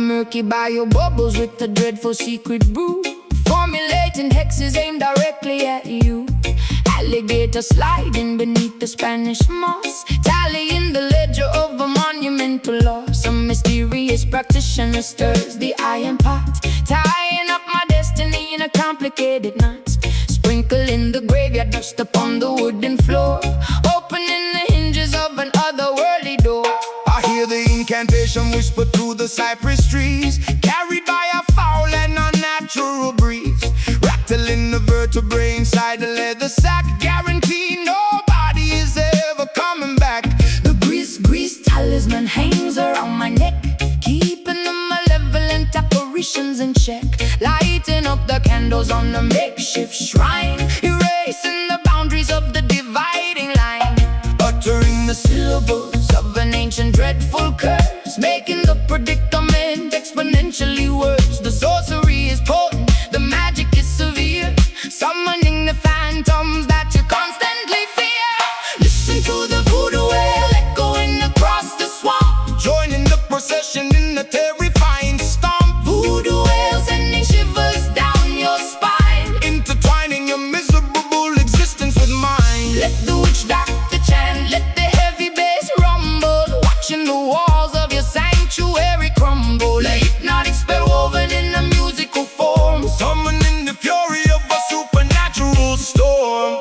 murky bio bubbles with a dreadful secret brew, formulating hexes aimed directly at you. Alligator sliding beneath the Spanish moss, tallying the ledger of a monumental loss. Some mysterious practitioner stirs the iron pot, tying up my destiny in a complicated knot. Sprinkling the graveyard dust upon the wooden floor, opening the hinges of an otherworldly door. I hear the incantation whisper through the cypress trees, carried by a foul and unnatural breeze, rattling the vertebrae inside the leather sack, guarantee nobody is ever coming back. The grease talisman hangs around my neck, keeping the malevolent apparitions in check, lighting up the candles on the makeshift shrine, erasing the boundaries of the dividing line, Uttering the syllables of an ancient dreadful curse, making the predicament exponentially worse. The sorcery is potent, the magic is severe, summoning the phantoms that you constantly fear. Listen to the voodoo wail echoing across the swamp, joining the procession in a terrifying stomp. voodoo wail sending shivers down your spine, Intertwining your miserable existence with mine. let the witch doctor chant, let the heavy bass rumble, watching the walls of your sanctuary crumble. A hypnotic spell woven in a musical form, Summoning the fury of a supernatural storm.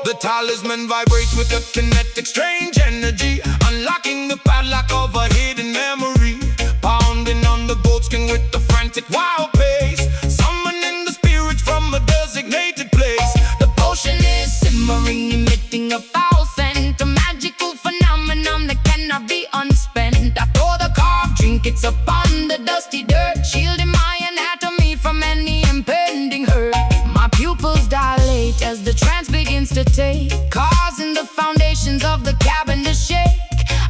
The talisman vibrates with a kinetic strange energy, unlocking the padlock of a hidden memory, pounding on the goatskin with the frantic wild pace, summoning the spirits from a designated place. the potion is simmering, emitting a foul scent, a magical phenomenon that cannot be unspent. I pour the carved trinkets upon the dusty dirt, shielding my anatomy from any impending hurt. My pupils dilate as the trance begins to take, causing the foundations of the cabin to shake.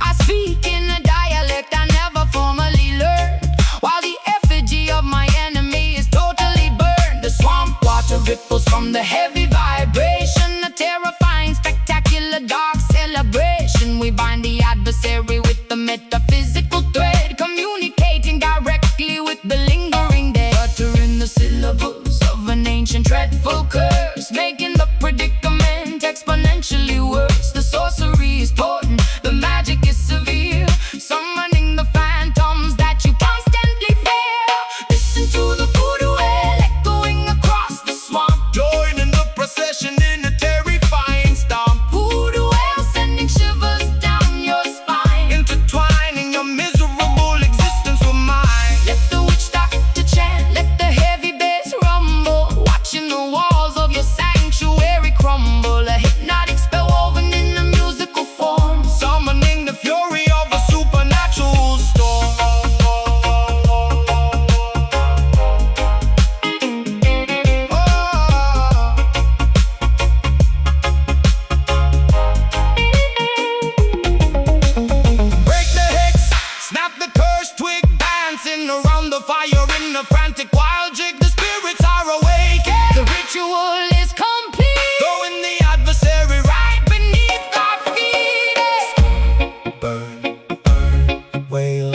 I speak in a dialect I never formally learned, while the effigy of my enemy is totally burned. The swamp water ripples from the heavy vibration, a terrifying, spectacular, dark celebration. We bind the adversary with the metaphysical thread, communicating directly with the lingering dead. Uttering the syllables of an ancient dreadful curse, making the predicament exponentially worse. The sorcery is potent, the magic is severe, summoning the phantoms that you constantly fear. Listen to the voodoo wail echoing across the swamp, Joining the procession in a terrifying stomp. voodoo wail sending shivers down your spine, Intertwining your miserable existence with mine. let the witch doctor chant, let the heavy bass rumble, watching the walls of your sanctuary crumble. A hypnotic spell woven in a musical form, Summoning the fury of a supernatural storm. Break the hex, snap the cursed twig, dancing around the fire in a frantic wild jig. The spirits are awakened, the ritual is complete, throwing the adversary right beneath our feet. Burn, burn, wail.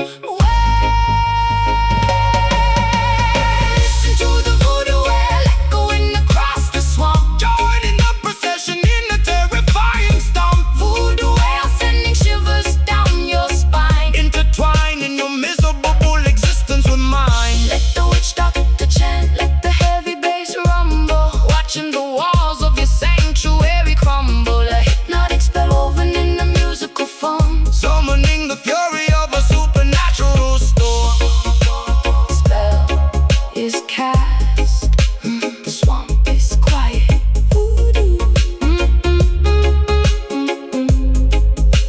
Listen to the voodoo wail echoing across the swamp, Joining the procession in a terrifying stomp. voodoo wail sending shivers down your spine, Intertwining your miserable existence with mine. let the witch doctor chant, let the heavy bass rumble, watching the walls of your sanctuary crumble. A hypnotic spell woven in a musical form, Summoning the fury of a supernatural storm. spell is cast, the swamp is quiet. Voodoo,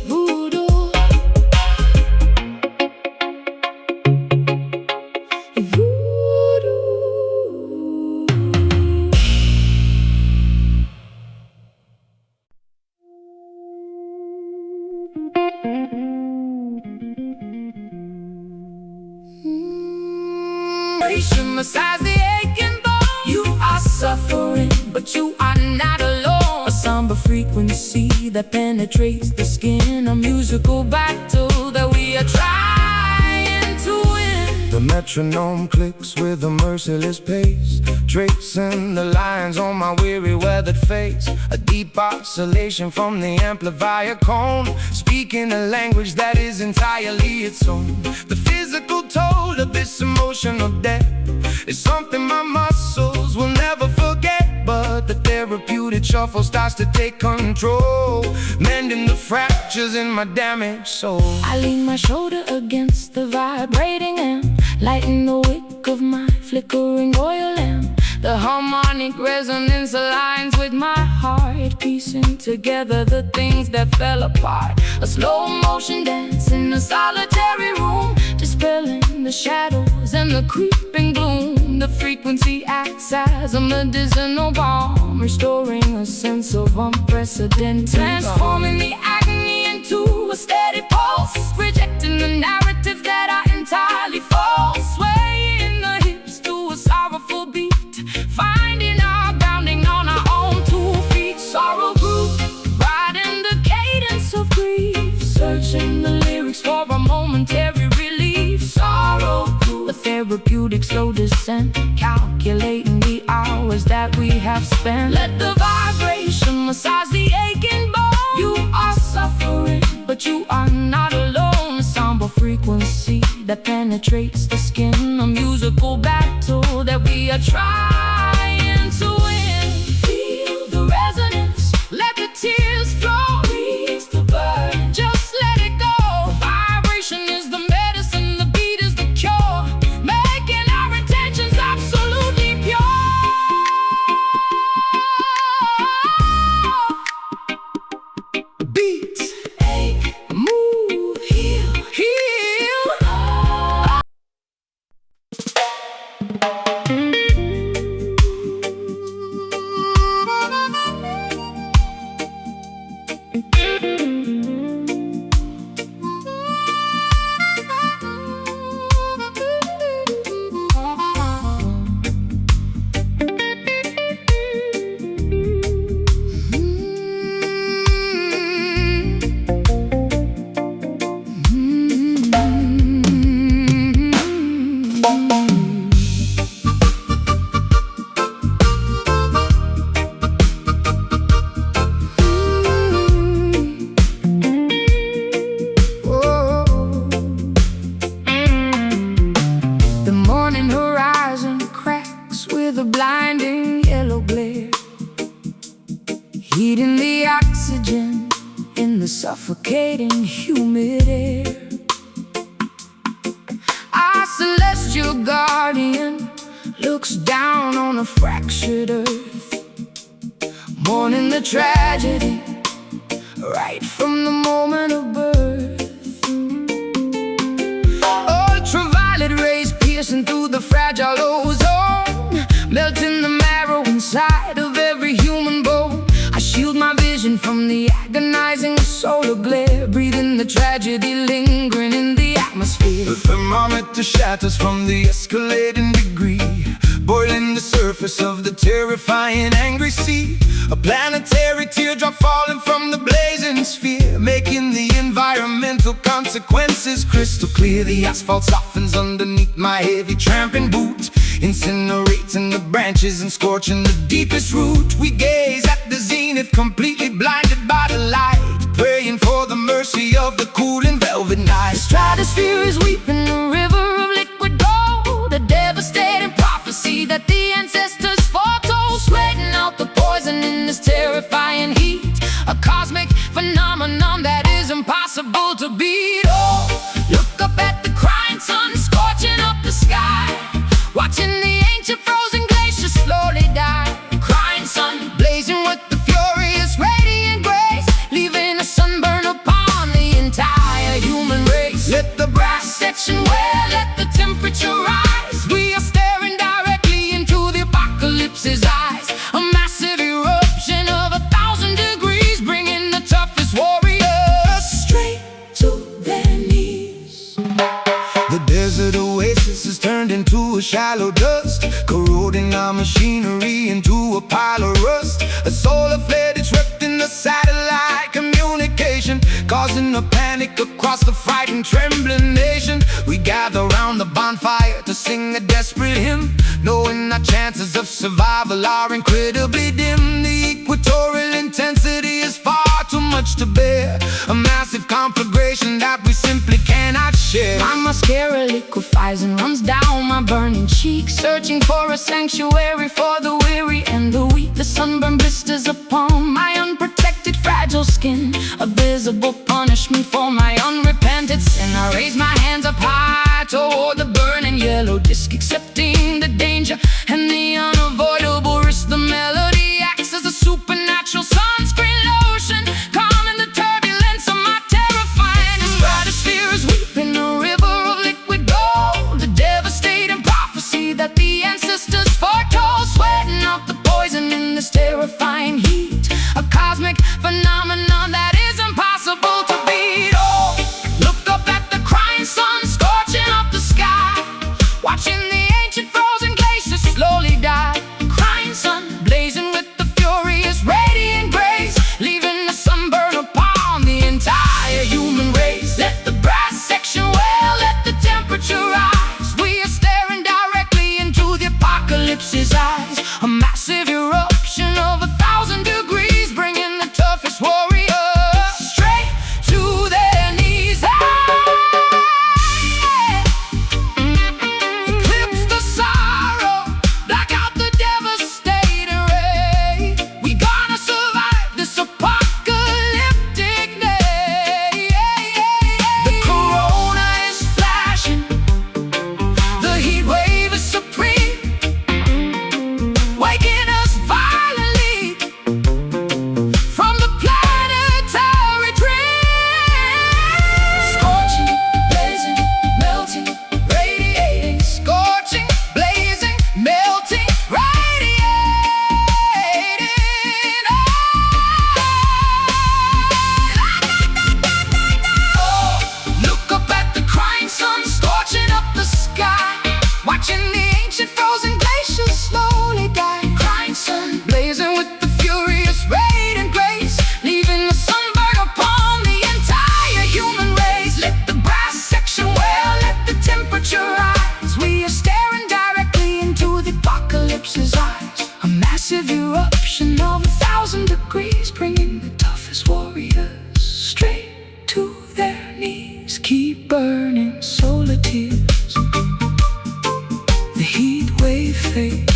voodoo, voodoo. Massage the aching bone. You are suffering, but you are not alone. A somber frequency that penetrates the skin, a musical battle that we are trying to metronome clicks with a merciless pace, tracing the lines on my weary weathered face. A deep oscillation from the amplifier cone, speaking a language that is entirely its own. The physical toll of this emotional depth is something my muscles will never forget, but the therapeutic shuffle starts to take control, mending the fractures in my damaged soul. I lean my shoulder against the vibrating amp, lighting the wick of my flickering oil lamp. The harmonic resonance aligns with my heart, piecing together the things that fell apart. A slow motion dance in a solitary room, dispelling the shadows and the creeping gloom. The frequency acts as a medicinal balm, restoring a sense of unprecedented, transforming the agony into a steady pulse, rejecting the narratives that are entirely false, swaying the hips to a sorrowful beat, finding our grounding on our own 2 feet. Sorrow grew, riding the cadence of grief, searching the lyrics for a momentary relief. Sorrow grew, a therapeutic slow descent, calculating the hours that we have spent. Let the vibration massage the aching bone. You are suffering, but you are not alone. A somber frequency that penetrates the skin, a musical battle that we are trying to win. Feel the resonance, let the tears flow, release the burden, just let it go. The vibration is the medicine, the beat is the cure, making our intentions absolutely pure. Beat, Ache, move, heal, heal. Blinding yellow glare, heating the oxygen in the suffocating humid air. Our celestial guardian looks down on a fractured earth, mourning the tragedy right from the moment of birth. Ultraviolet rays piercing through the fragile ozone, melting the marrow inside of every human bone. I shield my vision from the agonizing solar glare, breathing the tragedy lingering in the atmosphere. The thermometer shatters from the escalating degree, boiling the surface of the terrifying angry sea. A planetary teardrop falling from the blazing sphere, making the environmental consequences crystal clear. The asphalt softens underneath my heavy tramping boot, incinerating the branches and scorching the deepest root. We gaze at the zenith, completely blinded by the light, praying for the mercy of the cooling velvet night. The stratosphere is weeping, a river of liquid gold, a devastating prophecy that the ancestors foretold, sweating out the poison in this terrifying heat, a cosmic phenomenon that is impossible to beat. Oh, look up at the crying sun, scorching up the sky, watching the ancient frozen glaciers slowly die. Crying sun, blazing with the furious radiant grace, leaving a sunburn upon the entire human race. Let the brass section wear, let the temperature rise. We are staring directly into the apocalypse's eyes, a massive eruption of 1,000 degrees, bringing the toughest warriors straight to their knees. The desert oasis is turned into a shallow dust, corroding our machinery into a pile of rust. A solar flare disrupting the satellite communication, causing a panic across the frightened, trembling nation. We gather round the bonfire to sing a desperate hymn, knowing our chances of survival are incredibly dim. The equatorial intensity is far too much to bear, a massive conflagration that we simply cannot share. My mascara liquefies and runs down my burning cheeks, searching for a sanctuary for the weary and the weak. The sunburn blisters upon my unprotected, fragile skin, a visible punishment for my unrepented sin. I raise my hands up high toward the burning yellow disc, accepting the danger and the unavoidable risk. The melody acts as a supernatural sunscreen lotion, calming the turbulence of my terrifying. The stratosphere is weeping a river of liquid gold, the devastating prophecy that the ancestors foretold, sweating out the poison in this terrifying heat, a cosmic phenomenon that is impossible to beat. Oh, look up at the crying sun scorching up the sky, watching the ancient frozen glaciers slowly die. Crying sun blazing with the furious radiant grace, leaving the sunburn upon the entire human race. Let the brass section wail, let the temperature rise. We are staring directly into the apocalypse's eyes, a massive eruption of 1,000 degrees, bringing the toughest warriors straight to their knees. Eclipse the sorrow, black out the devastating ray. We gonna survive this apocalyptic day. The corona is flashing, the heat wave is supreme, waking us violently from the planetary dream. Scorching, blazing, melting, radiating. Scorching, blazing, melting, radiating. Oh, look up at the crying sun scorching up the sky, watching the ancient frozen glaciers slowly die. Crying sun blazing with the furious radiant grace, leaving the sunburn upon the entire human race. Let the brass section wail, let the temperature rise. We are staring directly into the apocalypse's eyes, a massive eruption of 1,000 degrees, bringing the toughest warriors straight to their knees. Keep burning solar tears, the heat wave fades.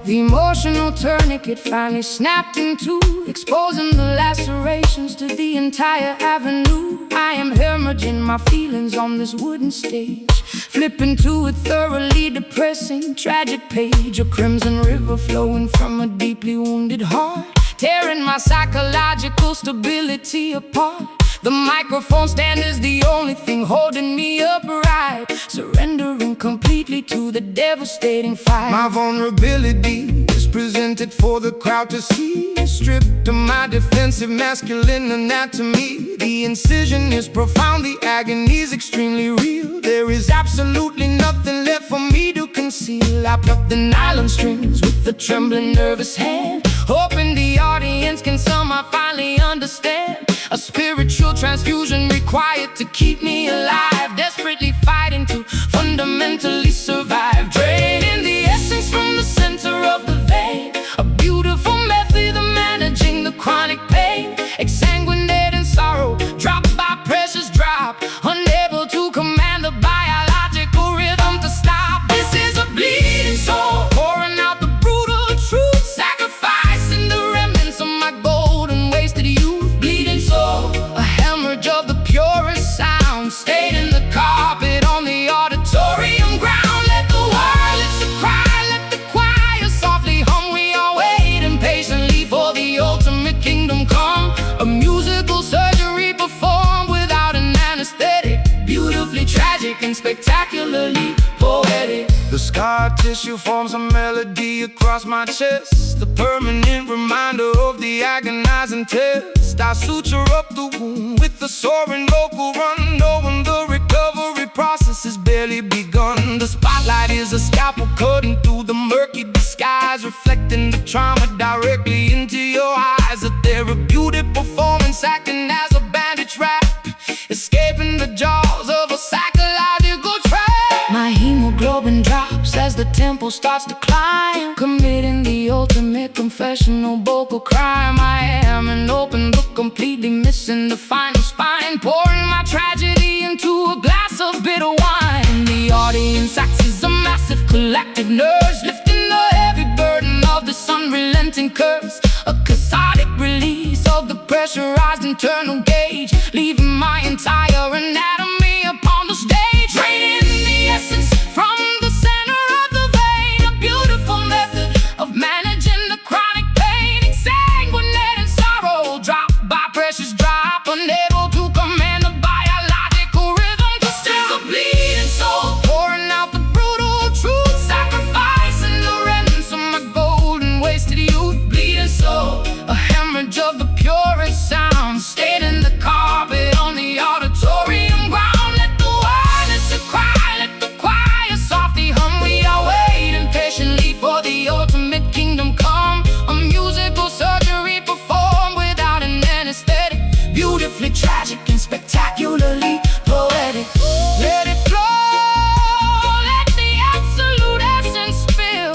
The emotional tourniquet finally snapped in two, exposing the lacerations to the entire avenue. I am hemorrhaging my feelings on this wooden stage, flipping to a thoroughly depressing, tragic page, a crimson river flowing from a deeply wounded heart, tearing my psychological stability apart. The microphone stand is the only thing holding me upright, surrendering completely to the devastating fight. My vulnerability is presented for the crowd to see, stripped of my defensive masculine anatomy. The incision is profound, the agony is extremely real. There is absolutely nothing left for me to conceal. I pluck the nylon strings with a trembling, nervous hand, hoping the audience can somehow finally understand. A spiritual transfusion required to keep me alive, desperately fighting to fundamentally survive, draining the essence from the center of the vein. A beautiful method of managing the chronic pain, exsanguinated in sorrow, dropped by pressure. The scar tissue forms a melody across my chest, the permanent reminder of the agonizing test. I suture up the wound with the soaring vocal run, knowing the recovery process has barely begun. The spotlight is a scalpel cutting through the murky disguise, reflecting the trauma directly into your eyes. A therapeutic performance acting as a bandage wrap, escaping the jaws of a psychological trap. My hemoglobin drops as the tempo starts to climb, committing the ultimate confessional vocal crime. I am an open book, completely missing the final spine, pouring my tragedy into a glass of bitter wine. The audience acts as a massive collective nurse, lifting the heavy burden of this unrelenting curse. A cathartic release of the pressurized internal gauge, leaving my entire anatomy upon the stage, draining the essence from the center of the vein. A beautiful method of managing the chronic pain, exsanguinating sorrow, drop by precious drop, unable to command the biological rhythm. This is a bleeding soul, pouring out the brutal truth, sacrificing the remnants of my golden wasted youth. Bleeding soul, a hemorrhage of the purest sound, stayed in the carpet on the auditorium ground. Let the wildness cry, let the choir softly hum. We are waiting patiently for the ultimate kingdom come. A musical surgery performed without an anesthetic, beautifully tragic and spectacularly poetic. Let it flow, let the absolute essence spill,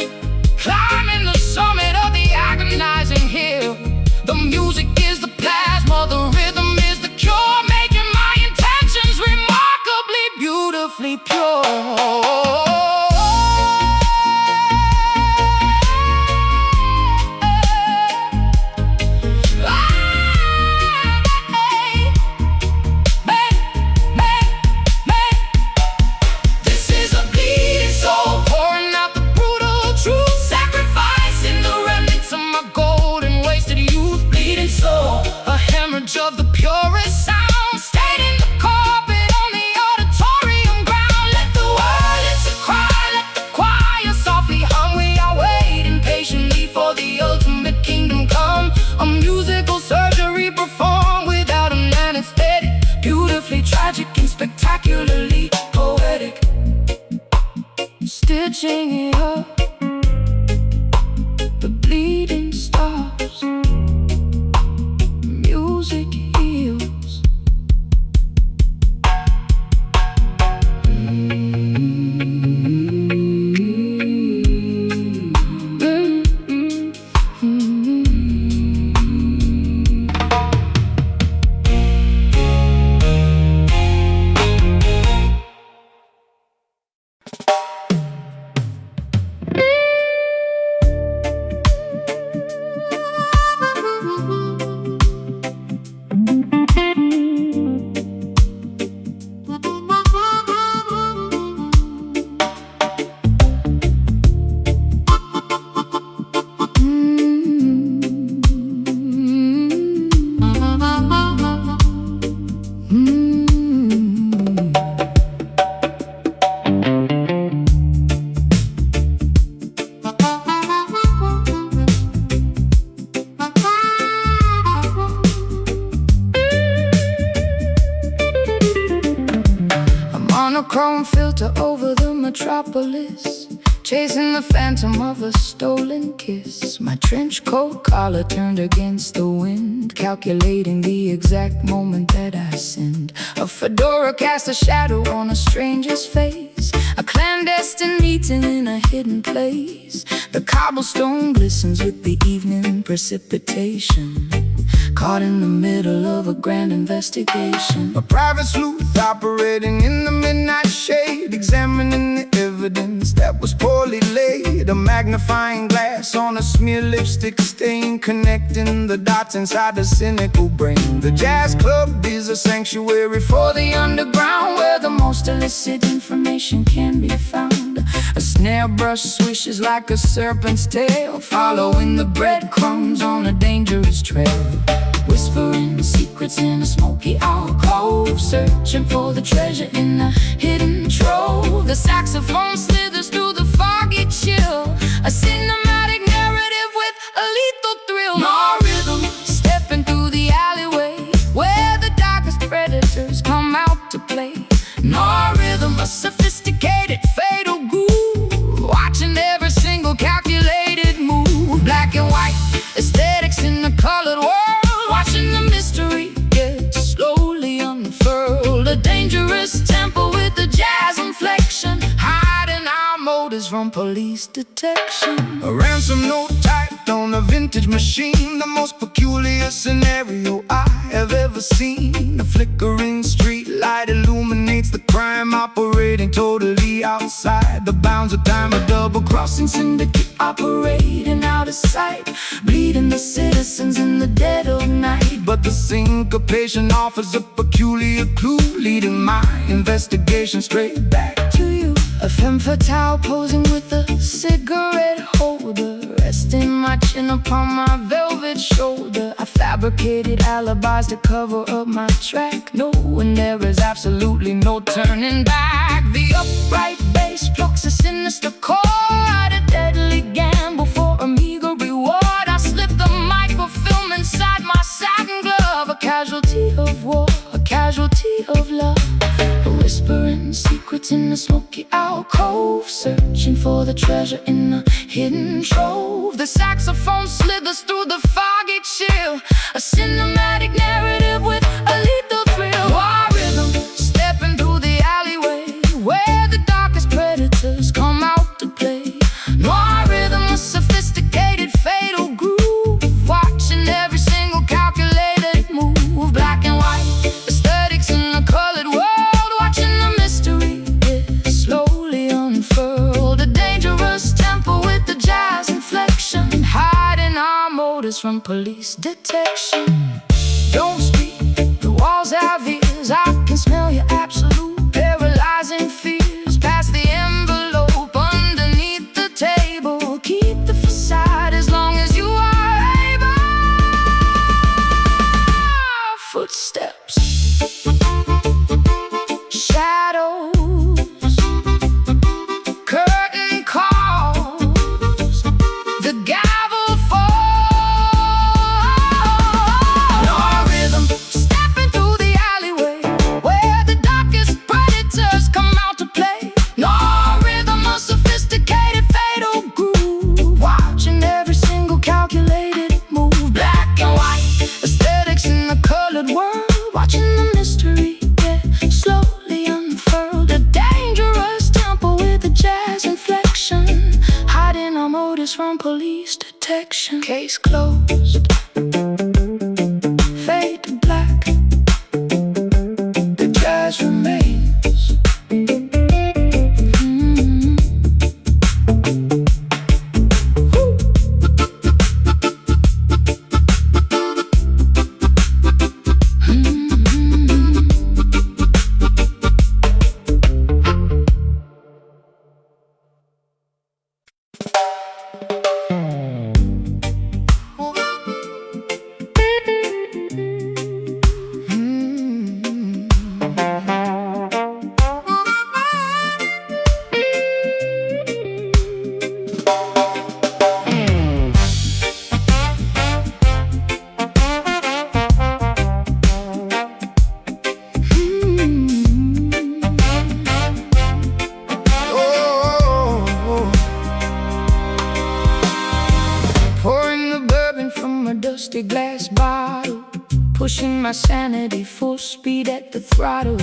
climbing the summit of the agonizing hill. The music is the plasma, the rhythm is the cure, making my intentions remarkably beautifully pure. This is a bleeding soul, pouring out the brutal truth, sacrificing the remnants of my golden wasted youth. Bleeding soul, a hemorrhage of the purest sound, stayed in the carpet on the auditorium ground. Let the words cry, let the choir softly hum. We are waiting patiently for the ultimate kingdom come. A musical surgery performed without an anesthetic, beautifully tragic and spectacularly poetic. Stitching it up, the bleeding stops, music heals. Monochrome filter over the metropolis, chasing the phantom of a stolen kiss. My trench coat collar turned against the wind, calculating the exact moment that I sinned. A fedora cast a shadow on a stranger's face, a clandestine meeting in a hidden place. The cobblestone glistens with the evening precipitation, caught in the middle of a grand investigation. A private sleuth operating in the midnight shade, examining the evidence that was poorly laid. A magnifying glass on a smeared lipstick stain, connecting the dots inside the cynical brain. The jazz club is a sanctuary for the underground, where the most illicit information can be found. A snare brush swishes like a serpent's tail, following the breadcrumbs on a dangerous trail. Whispering secrets in a smoky alcove, searching for the treasure in a hidden trove. The saxophone slithers through the motors from police detection. A ransom note typed on a vintage machine, the most peculiar scenario I have ever seen. A flickering street light illuminates the crime operating totally outside the bounds of time. A double-crossing syndicate operating out of sight, bleeding the citizens in the dead of night. But the syncopation offers a peculiar clue, leading my investigation straight back to you. A femme fatale posing with a cigarette holder, resting my chin upon my velvet shoulder. I fabricated alibis to cover up my track, knowing there is absolutely no turning back. The upright bass plucks a sinister chord, a deadly gamble for a meager reward. I slip the microfilm inside my satin glove, a casualty of war, a casualty of love. Whispering secrets in a smoky alcove, searching for the treasure in a hidden trove. The saxophone slithers through the foggy chill, a cinematic narrative with a lethal thrill. War rhythm stepping through the alleyway, where the darkest predators come out to play. Noir rhythm, a sophisticated fatal groove, watching every single calculated move. Black and white aesthetics in a colored world, from police detection. Don't speak, the walls have ears. I can smell your absolute paralyzing fears. Pass the envelope underneath the table. Keep the facade as long as you are able. Footsteps, shadows, curtain calls, the gavel falls. From police detection. Case closed, fade to black, the jazz remains. Glass bottle, pushing my sanity full speed at the throttle.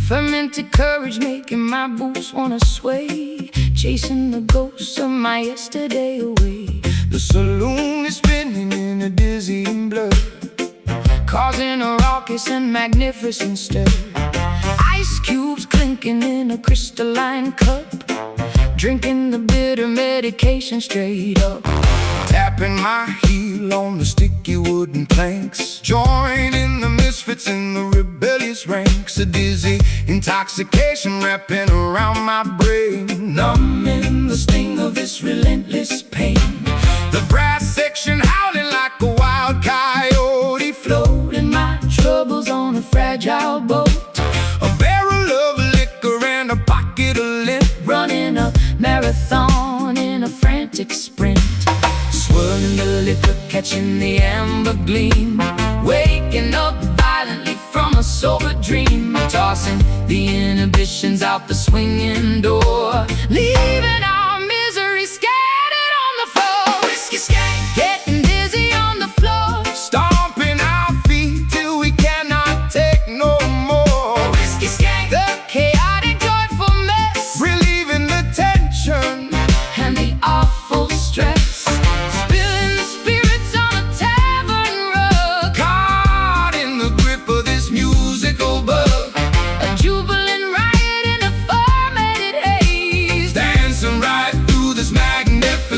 Fermented courage making my boots wanna sway, chasing the ghosts of my yesterday away. The saloon is spinning in a dizzying blur, causing a raucous and magnificent stir. Ice cubes clinking in a crystalline cup, drinking the bitter medication straight up. Tapping my heel on the sticky wooden planks, joining the misfits in the rebellious ranks. A dizzy intoxication wrapping around my brain, numbing the sting of this relentless pain. The brass section howling like a wild coyote, floating my troubles on a fragile boat. A barrel of liquor and a pocket of lint, running a marathon in a frantic sprint. Swirling the liquor, catching the amber gleam, waking up violently from a sober dream, tossing the inhibitions out the swinging door, leaving our misery scattered on the floor. Whiskey skank, getting dizzy on the floor, stomping our feet till we cannot take no more. Whiskey skank, the chaotic joyful mess, relieving the tension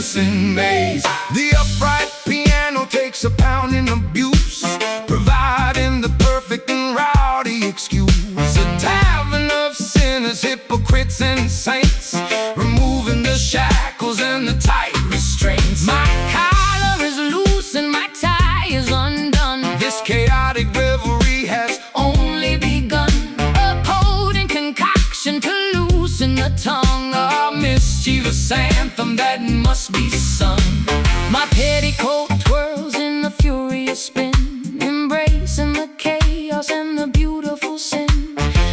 magnificent maze. The upright piano takes a pounding abuse, providing the perfect and rowdy excuse. A tavern of sinners, hypocrites and saints, removing the shackles and the tight restraints. My collar is loose and my tie is undone. This chaotic revelry has Only begun. A potent concoction to loosen the tongue, a mischievous anthem that must be sung. My petticoat twirls in the furious spin, embracing the chaos and the beautiful sin.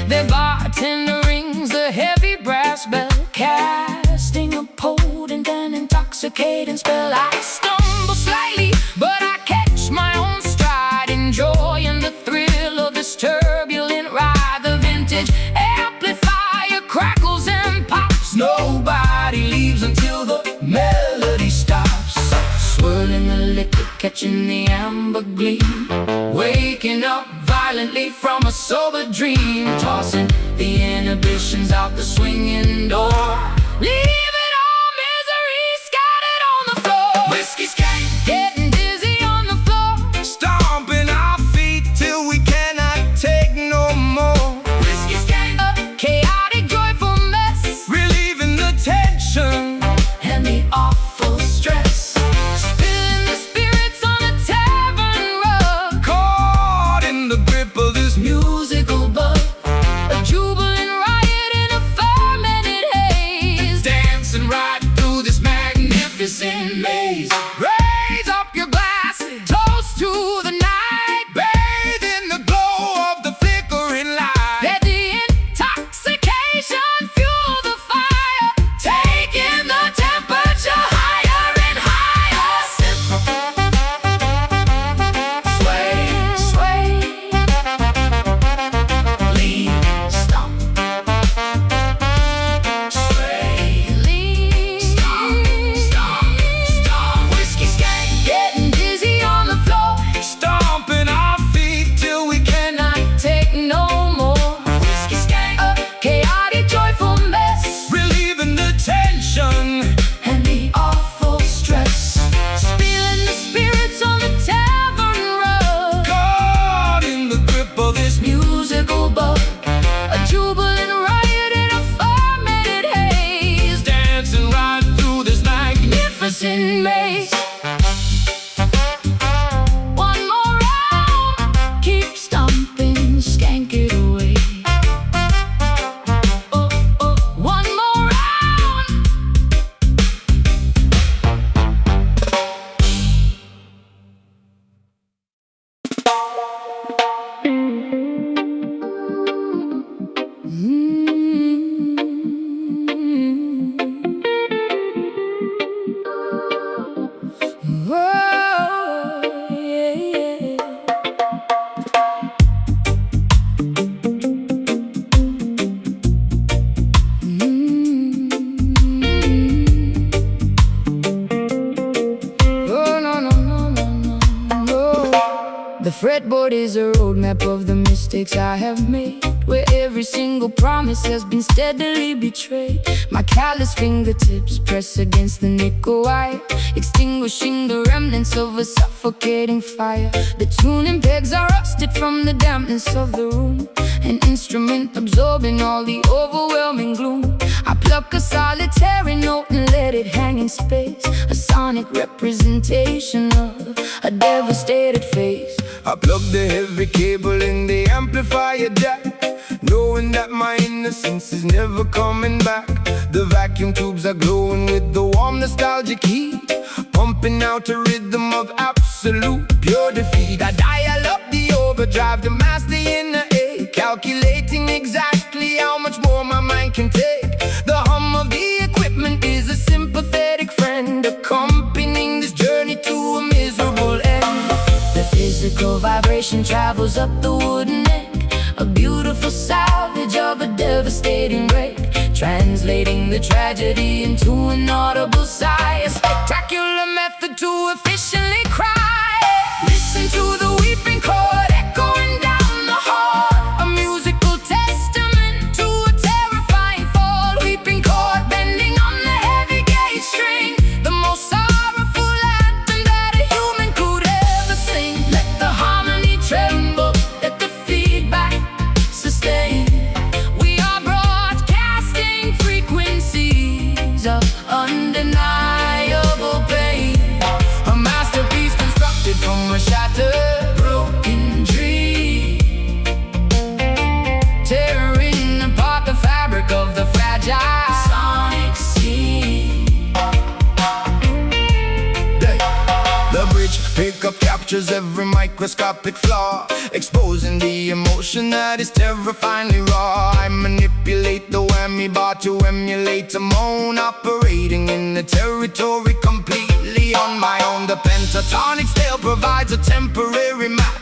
The bartender rings the heavy brass bell, casting a potent and intoxicating spell. I stumble slightly, but I catch my own stride, enjoying the thrill of this turbulent ride. The vintage amplifier crackles and pops. Nobody leaves until the melody stops. Swirling the liquor, catching the amber gleam, waking up violently from a sober dream, tossing the inhibitions out the swinging door, leaving all misery scattered on the floor. whiskey skank, Getting dizzy on the floor, stomping our feet till we cannot take no more. whiskey skank, a chaotic joyful mess, Relieving the tension, and the awful stress, spilling the spirits on a tavern rug, caught in the grip of this musical bug, a jubilant riot in a fermented haze, dancing right through this magnificent maze. raise up your glasses, toast to the night, Bathe in the glow of the flickering light, let the intoxication fuel the fire, taking the temperature higher and higher. Sway, sway, lean, stomp. Sway, lean, stomp, whiskey skank, getting dizzy on the floor, stomping our feet till we cannot. cannot take no more. Whiskey skank, A chaotic joyful mess, relieving the tension, and the awful stress, spilling the spirits on the tavern rug, caught in the grip of this musical bug, a jubilant riot in a fermented haze, dancing right through this magnificent maze. One more round, keep stomping, skank it away. Oh, oh, one more round. Whoa, yeah, yeah. Oh, no, no, no, no, no, no. The fretboard is a roadmap of the mistakes I have made, where every single promise has been steadily betrayed. My callous fingertips press against the nickel wire, extinguishing the remnants of a suffocating fire. The tuning pegs are rusted from the dampness of the room, an instrument absorbing all the overwhelming gloom. I pluck a solitary note and let it hang in space, a sonic representation of a devastated face. I plug the heavy cable in the amplifier jack, knowing that my innocence is never coming back. The vacuum tubes are glowing with the warm nostalgic heat, pumping out a rhythm of absolute pure defeat. I dial up the overdrive to mask the inner ache, calculating exactly how much more my mind can take. The hum of the equipment is a sympathetic friend, accompanying this journey to a miserable end. The physical vibration travels up the wooden neck, a beautiful salvage of a devastating wreck, translating the tragedy into an audible sigh, a spectacular method to efficiently cry. Listen to the weeping chord echoing down the hall, a musical testament to a terrifying fall. Weeping chord bending on the heavy gauge string, the most captures every microscopic flaw, exposing the emotion that is terrifyingly raw. I manipulate the whammy bar to emulate a moan, operating in the territory completely on my own. The pentatonic scale provides a temporary map,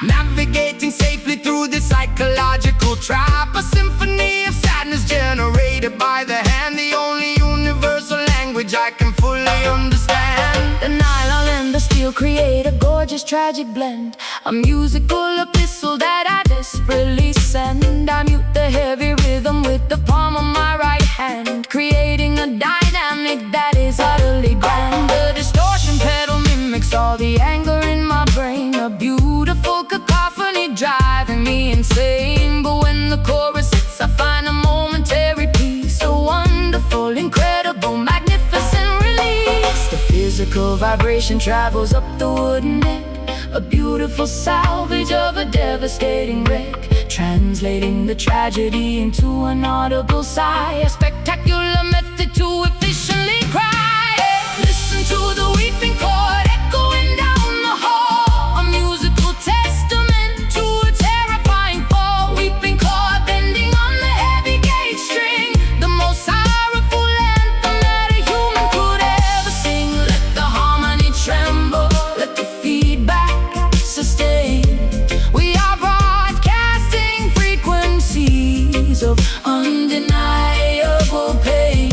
navigating safely through the psychological trap. A symphony of sadness generated by the hand, the only universal language I can fully understand. The nylon and the steel create a gorgeous tragic blend, a musical epistle that I desperately send. I mute the heavy rhythm with the palm of my right hand, creating a dynamic that is utterly grand. The distortion pedal mimics all the anger in my brain, a beautiful cacophony driving me insane. But when the chorus hits, I find a momentary peace, a wonderful, incredible, magnificent release. The physical vibration travels up the wooden neck, a beautiful salvage of a devastating wreck, translating the tragedy into an audible sigh, a spectacular method to efficiently cry. Listen to the weeping chord echoing down the hall, a musical testament to a terrifying fall. Weeping chord bending on the heavy gauge string, the most sorrowful anthem that a human could ever sing. Let the harmony tremble, let the feedback sustain. We are broadcasting frequencies of undeniable pain,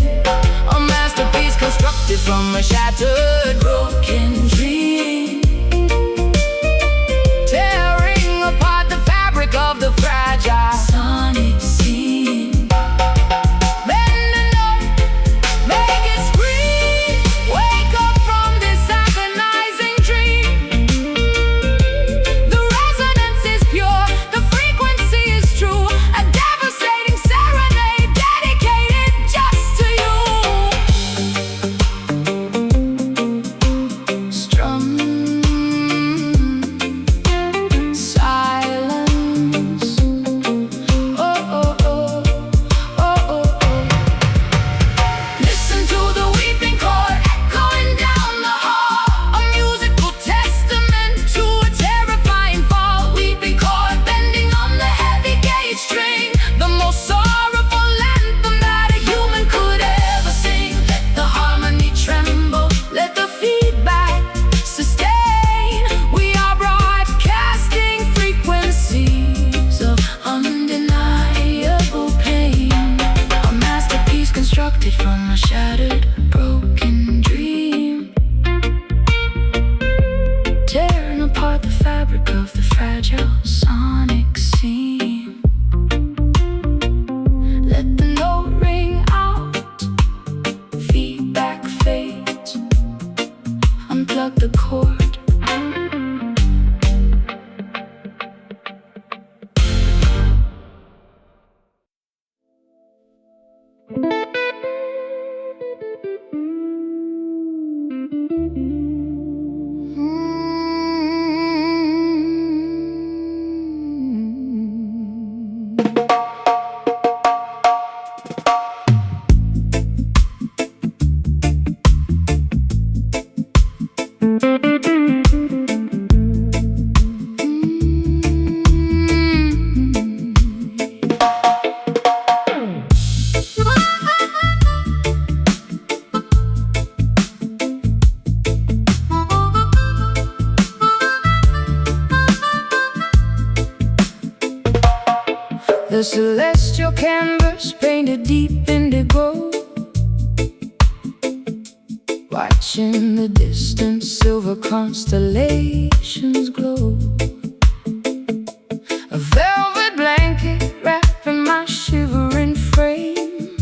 a masterpiece constructed from a shattered, broken dream, tearing apart the fabric of the fragile sonic scene. Bend the note, make it scream, wake up from this agonizing dream. The resonance is pure, the frequency is true, a devastating serenade dedicated just to you. Strum, silence, oh, oh, oh, oh, oh, oh. Listen to the weeping chord echoing down the hall, a musical testament to a terrifying fall. Weeping chord bending on the heavy gauge string, the most sorrowful anthem that a human could ever sing. Let the harmony tremble, let the feedback sustain. We are broadcasting frequencies of undeniable pain, a masterpiece constructed from a shattered, broken dream, tearing apart the fabric of the fragile sonic seam. Let the note ring out, feedback fades, unplug the cord. The celestial canvas painted deep indigo, watching the distant silver constellations glow. A velvet blanket wrapping my shivering frame,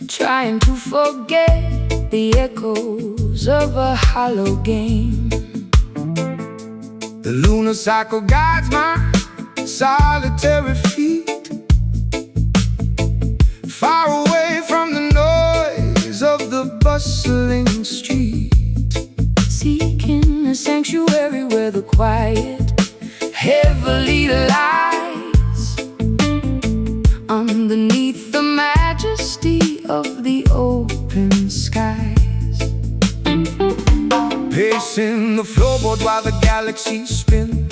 trying to forget the echoes of a hollow game. The lunar cycle guides my solitary feet, far away from the noise of the bustling street, seeking a sanctuary where the quiet heavily lies underneath the majesty of the open skies. Pay Pacing the floorboard while the galaxies spin,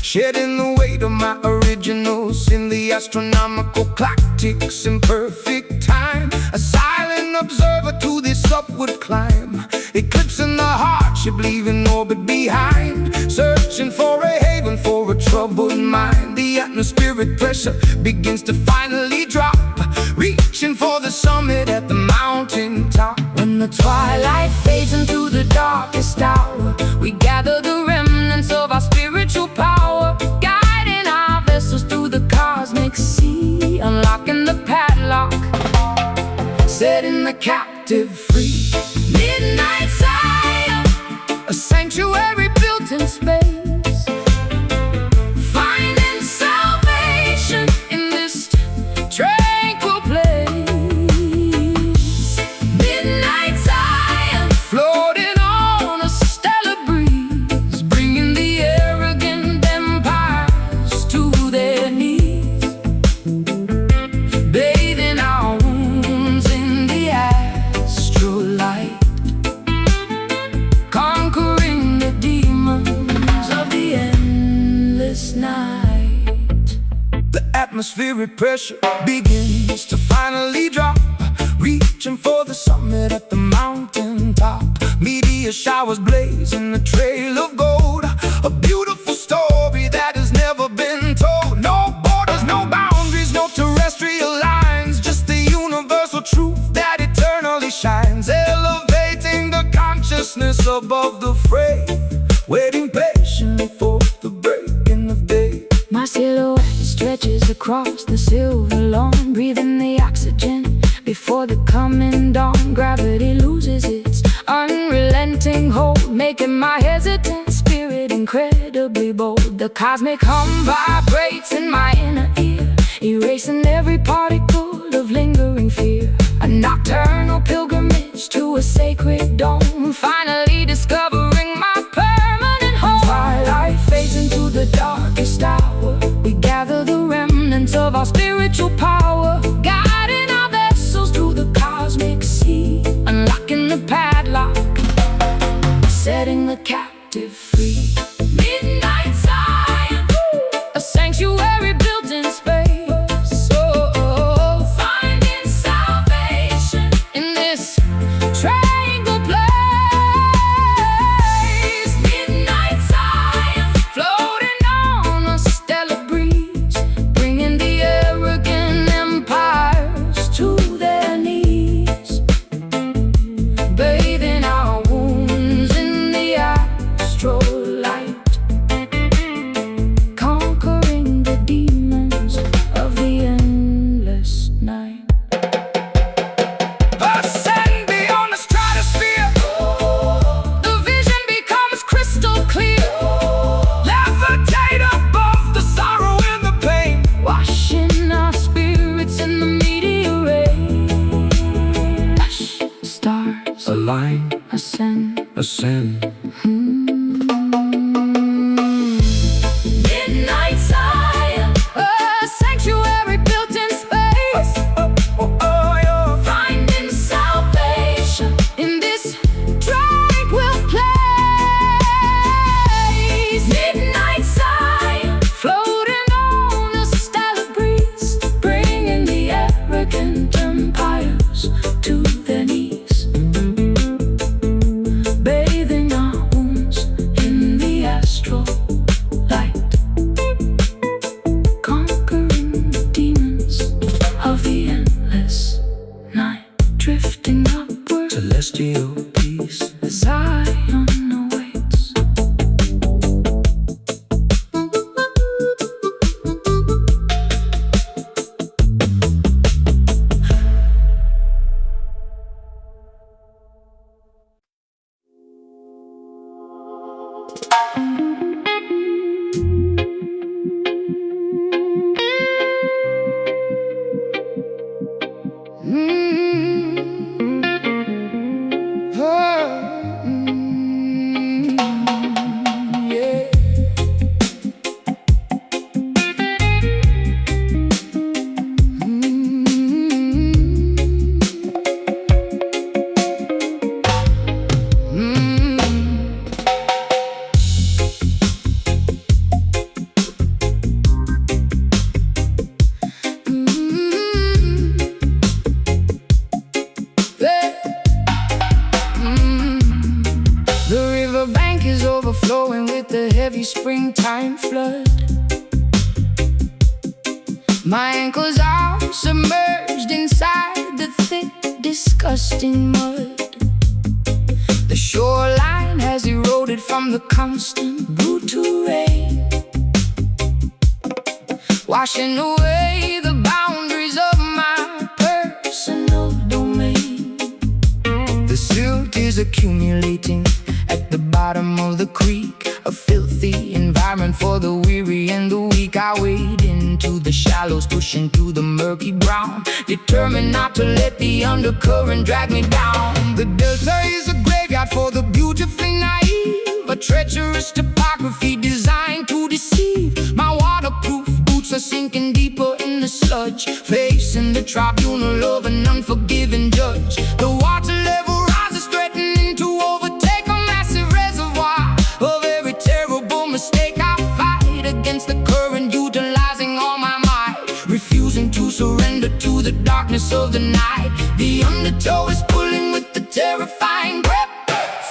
shedding the weight of my original sin. The astronomical clock ticks in perfect time, a silent observer to this upward climb, eclipsing the hardship, leaving orbit behind, searching for a haven for a troubled mind. The atmospheric pressure begins to finally drop, reaching for the summit at the mountain top. When the twilight fades into the darkest hour, we gather the remnants of our spiritual power, guiding our vessels through the cosmic sea, unlocking the padlock, setting the captive free. Midnight Zion, A sanctuary built in space, finding salvation in this tranquil place. Midnight Zion, floating on a stellar breeze, bringing the arrogant empires to their knees, bathing our wounds in the astral light, conquering the demons of the endless night. the atmospheric pressure begins to finally drop, reaching for the summit at the mountain top. Meteor showers blaze in the trail of gold, a beautiful story that has never been told. No borders, no boundaries, no terrestrial lines, just the universal truth that eternally shines, elevating the consciousness above the fray, waiting patiently for the breaking of day. My silhouette stretches across the silver lawn, breathing the oxygen before the coming dawn. Gravity loses its unrelenting hold, making my hesitant spirit incredibly bold. The cosmic hum vibrates in my inner ear, erasing every particle of lingering fear. A nocturnal pilgrimage to a sacred dome, finally discovering my permanent home. Twilight fades into the darkest hour, we gather the remnants of our spiritual power, guiding our vessels through the cosmic sea, unlocking the padlock, setting the captive free. Midnight Zion, a sanctuary built in space, finding salvation in this tranquil place. Midnight Zion, floating on a stellar breeze, bringing the arrogant empires to their knees, bathing our wounds in the astral light, conquering the demons of the endless night. Ascend beyond the stratosphere, The vision becomes crystal clear, levitate above the sorrow and the pain, washing our spirits in the meteor rays. Stars align, ascend. ascend. Midnight Zion, a sanctuary built in space, finding salvation in this tranquil place. Midnight Zion, floating on a stellar breeze, bringing the arrogant empires to their knees, bathing our wounds in the astral light, conquering the demons of the endless night, drifting upward, Celestial peace. Zion awaits. early springtime flood. My ankles are submerged inside the thick, disgusting mud. The shoreline has eroded from the constant, brutal rain, washing away the boundaries of my personal domain. The silt is accumulating at the bottom of the creek, a filthy environment for the weary and the weak. I wade into the shallows, pushing through the murky brown, determined not to let the undercurrent drag me down. The delta is a graveyard for the beautifully naive, a treacherous topography designed to deceive. My waterproof boots are sinking deeper in the sludge, facing the tribunal of an unforgiving judge. The water level rises, threatening to overtake a massive reservoir of every terrible mistake. I fight against the current, utilizing all my might, refusing to surrender to the darkness of the night. The undertow is pulling with the terrifying grip,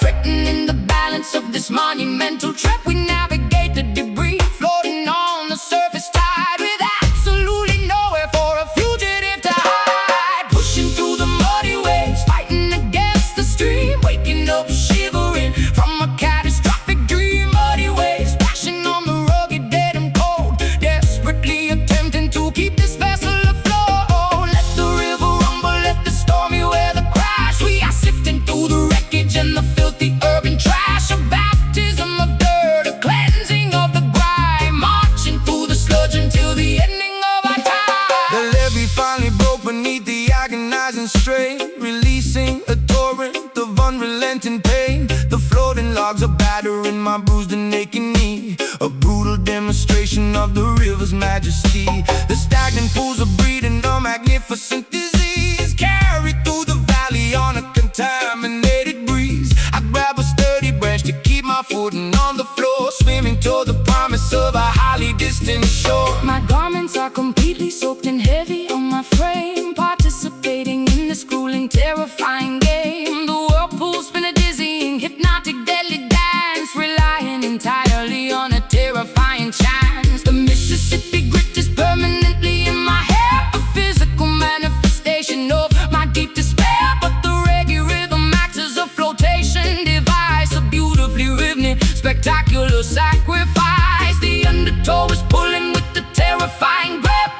threatening the balance of this monumental trip. We navigate the debris, floating on the surface tide, with absolutely nowhere for a fugitive to hide. Pushing through the muddy waves, fighting against the stream, waking up shivering from a catastrophic dream. Muddy waves splashing on the rugged, dead and cold, desperately attempting to keep this vessel afloat. Let the river rumble, let the stormy weather crash. We are sifting through the wreckage and the filthy urban trash. A baptism of dirt, a cleansing of the grime, marching through the sludge until the ending of our time. The levee finally broke beneath the agonizing strain, releasing a torrent of unrelenting pain. The floating logs are battering my bruised and aching knee, a brutal demonstration of the river's majesty. The stagnant pools are breeding a magnificent disease, carried through the valley on a contaminated breeze. I grab a sturdy branch to keep my footing on the floor, swimming toward the promise of a highly distant shore. My garments are completely soaked and heavy on my frame, participating in this grueling, terrifying game. The whirlpool spin a dizzying, hypnotic, deadly dance, relying entirely on a terrifying chance. The Mississippi grit is permanently in my hair, a physical manifestation of my deep despair. But the reggae rhythm acts as a flotation device, a beautifully rhythmic, spectacular sacrifice. The undertow is pulling with the terrifying grip,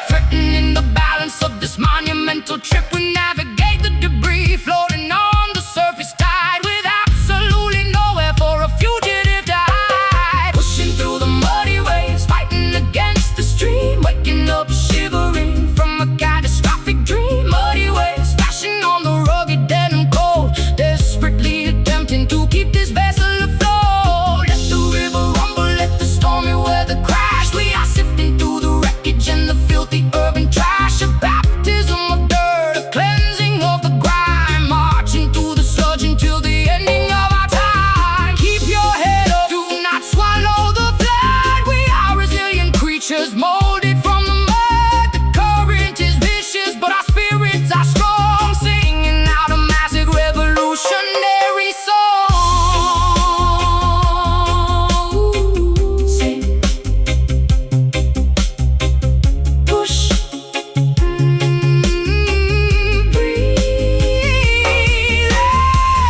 threatening the balance of this monumental trip. We navigate the debris, floating on the surface tide, with absolutely nowhere for a fugitive to hide. Pushing through the muddy waves, fighting against the stream, waking up shivering from a catastrophic dream. Muddy waves splashing on the rugged, dead and cold, desperately attempting to keep this vessel afloat. Let the river rumble, let the stormy weather crash. We are sifting through the wreckage and the filthy urban trash. A baptism of dirt, a cleansing of the grime, marching through the sludge until the ending of our time. Keep your head up, do not swallow the flood. We are resilient creatures, molded from the mud. The current is vicious, but our spirits are strong, singing out a massive revolutionary song. Sing, push, breathe.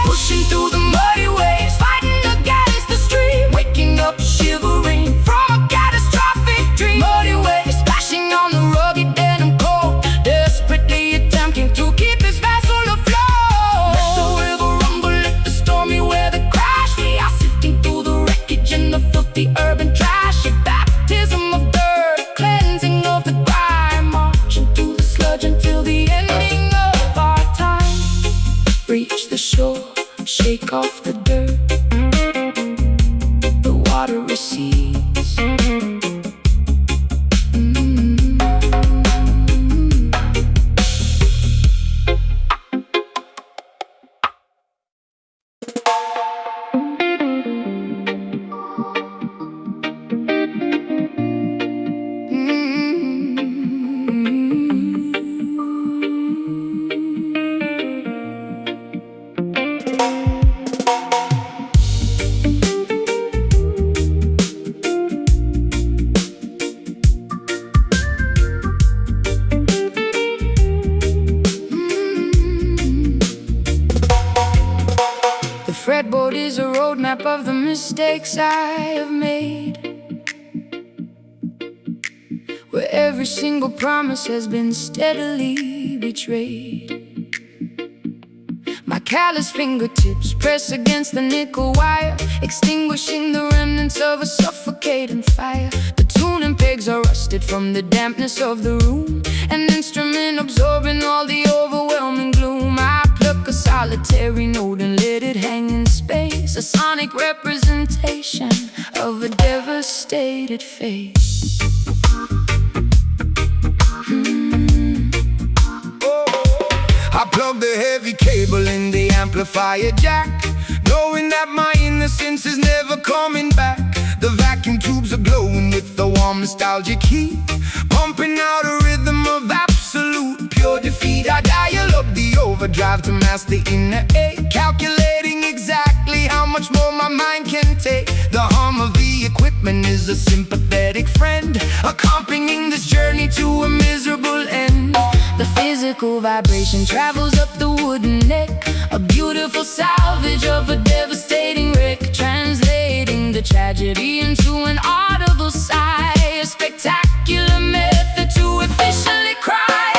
Pushing through the muddy waves, fighting against the stream, waking up shivering from a catastrophic dream. Muddy waves splashing on the rugged, dead and cold, desperately attempting to keep this vessel afloat. Let the river rumble, let the stormy weather crash. We are sifting through the wreckage and the filthy urban trash. A baptism of dirt, cleansing of the grime, marching through the sludge until the ending of our time. Reach the shore, shake off the dirt, the water recedes. fretboard is a roadmap of the mistakes I have made, where every single promise has been steadily betrayed. My callous fingertips press against the nickel wire, extinguishing the remnants of a suffocating fire. The tuning pegs are rusted from the dampness of the room, an instrument absorbing all the overwhelming gloom. I pluck a solitary note and let it hang in space, a sonic representation of a devastated face. I plug the heavy cable in the amplifier jack, knowing that my innocence is never coming back. The vacuum tubes are glowing with the warm nostalgic heat, pumping out a rhythm of absolute pure defeat. I dial up the overdrive to mask the inner ache, calculating exactly how much more my mind can take. The hum of the equipment is a sympathetic friend, accompanying this journey to a miserable end. The physical vibration travels up the wooden neck, a beautiful salvage of a devastating wreck, translating the tragedy into an audible sigh, a spectacular method to efficiently cry.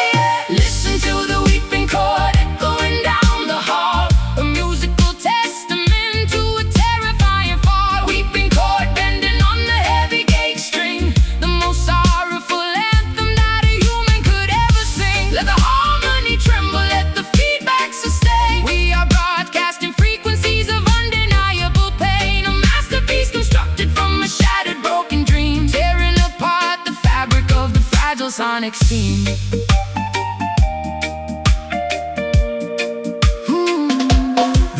Listen to the weeping chord echoing down the hall, a musical testament to a terrifying fall. Weeping chord bending on the heavy gauge string, the most sorrowful anthem that a human could ever sing. Let the harmony tremble, let the feedback sustain. We are broadcasting frequencies of undeniable pain, a masterpiece constructed from a shattered broken dream, tearing apart the fabric of the fragile sonic scene.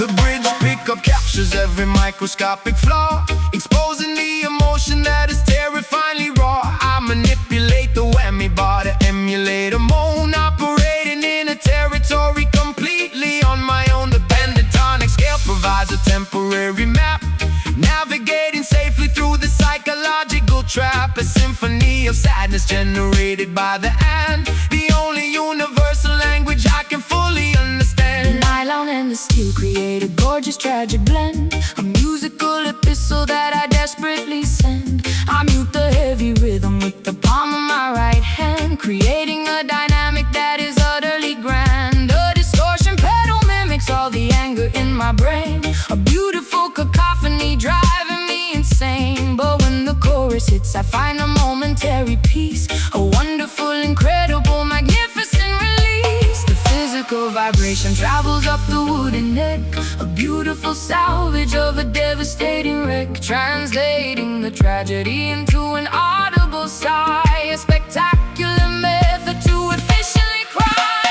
The bridge pickup captures every microscopic flaw, exposing the emotion that is terrifyingly raw. I manipulate the whammy bar to emulate a moan, operating in a territory completely on my own. The pentatonic scale provides a temporary map, navigating safely through the psychological trap, a symphony of sadness generated by the and, the only universal language I can fully understand. The nylon and the steel create a gorgeous tragic blend, a musical epistle that I desperately send. I mute the heavy rhythm with the palm of my right hand, creating a dynamic that is utterly grand. A distortion pedal mimics all the anger in my brain, a beautiful cacophony driving me insane. But when the chorus hits, I find a momentary peace, a wonderful, incredible, magnificent release. The physical vibration travels up the wooden neck, a beautiful salvage of a devastating wreck, translating the tragedy into an audible sigh, a spectacular method to efficiently cry.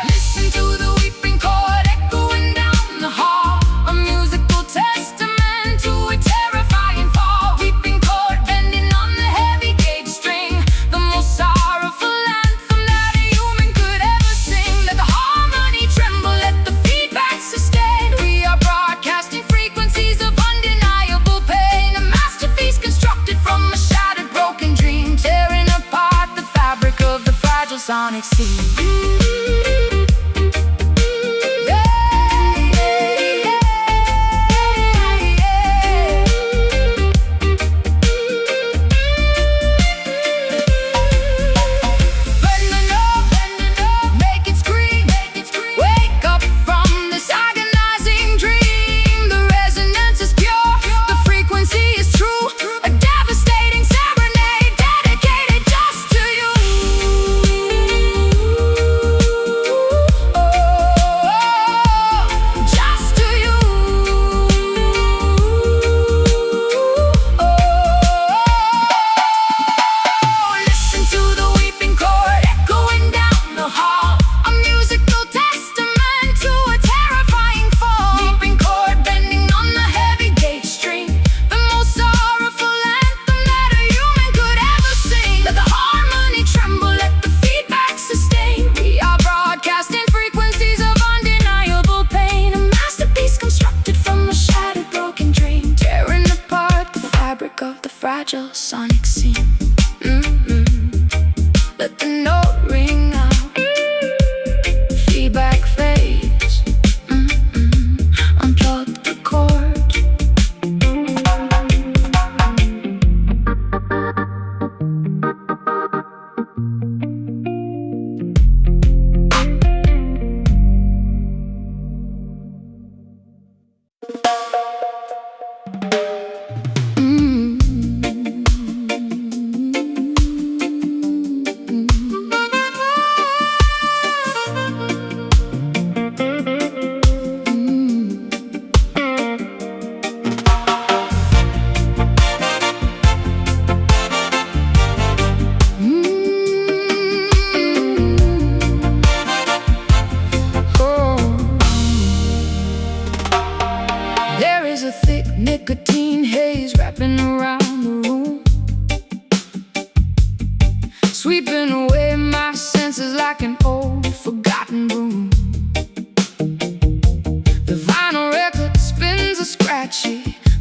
Listen to the weeping chord echoing down the hall, a musical testament to a terrifying fall. Weeping chord bending on the heavy gauge string, the most sorrowful anthem that a human could ever sing. Let the harmony tremble, let the feedback sustain. We are broadcasting frequencies of undeniable pain, a masterpiece constructed from a shattered broken dream, tearing apart the fabric of the fragile sonic scene.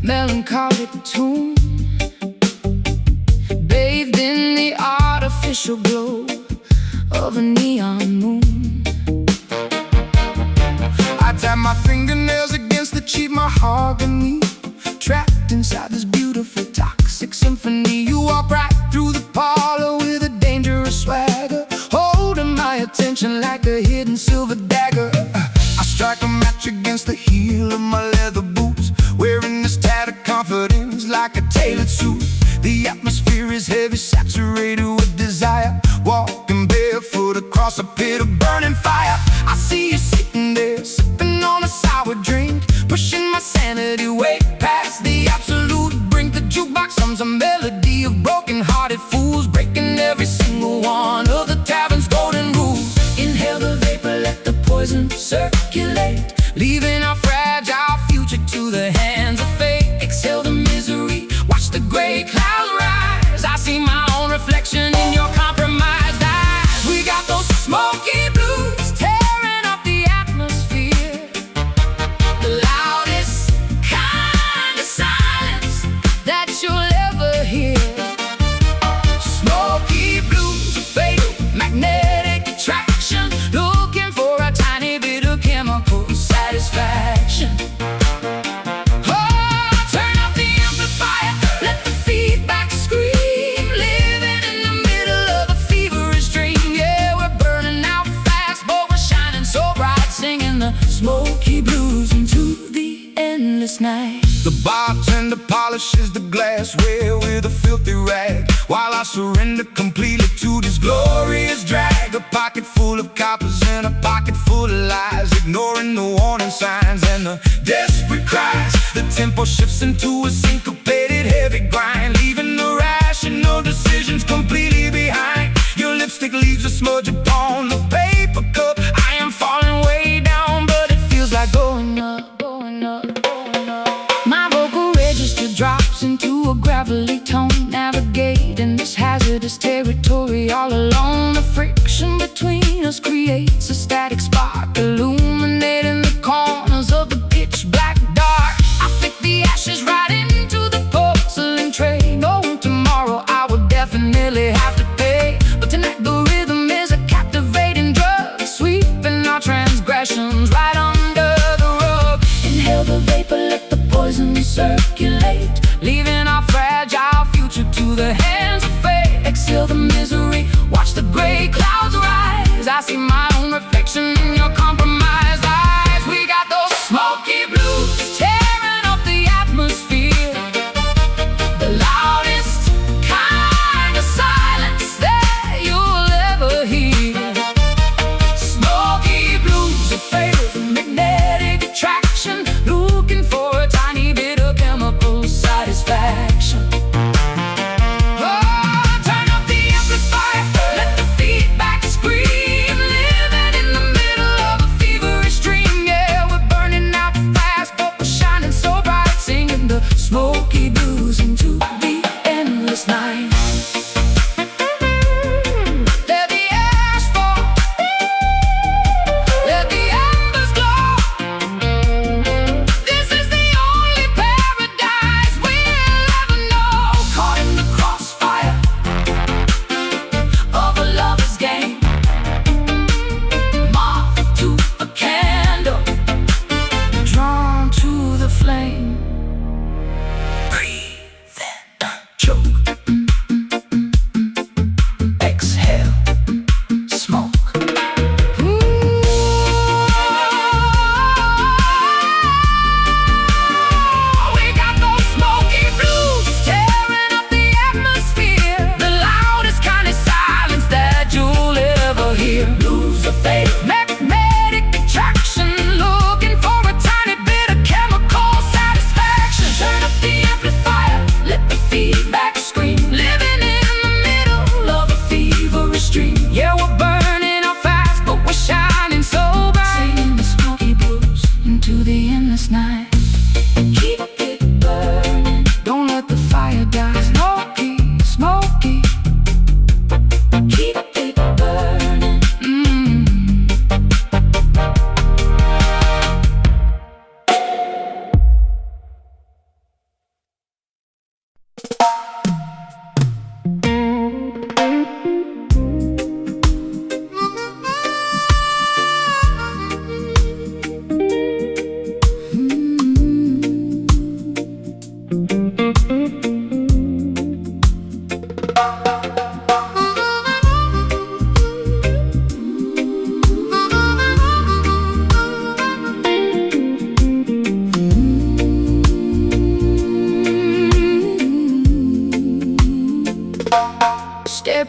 melancholic tune, bathed in the artificial glow of a neon moon. I tap my fingernails against the cheap mahogany, trapped inside this beautiful toxic symphony. You walk right through the parlor with a dangerous swagger, holding my attention like a hidden silver dagger. I strike a match against the heel of my leather boots, wearing this tattered confidence like a tailored suit. The atmosphere is heavy, saturated with desire, walking barefoot across a pit of burning fire. I see you sitting there, sipping on a sour drink, pushing my sanity way past the absolute brink. The jukebox hums a melody of broken-hearted fools, breaking every single one of the tavern's golden rules. Inhale the vapor, let the poison circulate, leaving our fragile future to the hands of fate. Exhale the misery, watch the gray clouds rise. I see my own reflection in your compromised eyes. We got those smoky blues tearing up the atmosphere, the loudest kind of silence that you'll ever hear. Smoky blues, fatal magnetic attraction, looking for a tiny bit of chemical satisfaction. Smoky blues into the endless night. The bartender polishes the glassware with a filthy rag, while I surrender completely to this glorious drag. A pocket full of coppers and a pocket full of lies, ignoring the warning signs and the desperate cries. The tempo shifts into a syncopated heavy grind, leaving the rational decisions completely behind. Your lipstick leaves a smudge upon the paper cup. I am falling way down, but it feels like going up, going up, going up. My vocal register drops into a gravelly tone, navigating this hazardous territory all alone. The friction between us creates a static spark, illuminating the corners of the pitch black dark. I flick the ashes right into the porcelain tray, knowing tomorrow I will definitely have to pay. But tonight the rhythm is a captivating drug, sweeping our transgressions right under the rug. Inhale the vapor, let the poison circulate, leaving our fragile future to the hands of fate. Exhale the misery, watch the gray clouds rise. I see my own reflection in your compromised eyes. We got those smoky blues tearing up the atmosphere, the loudest kind of silence that you'll ever hear. Smoky blues, a fatal magnetic attraction, looking for a tiny bit of chemical satisfaction.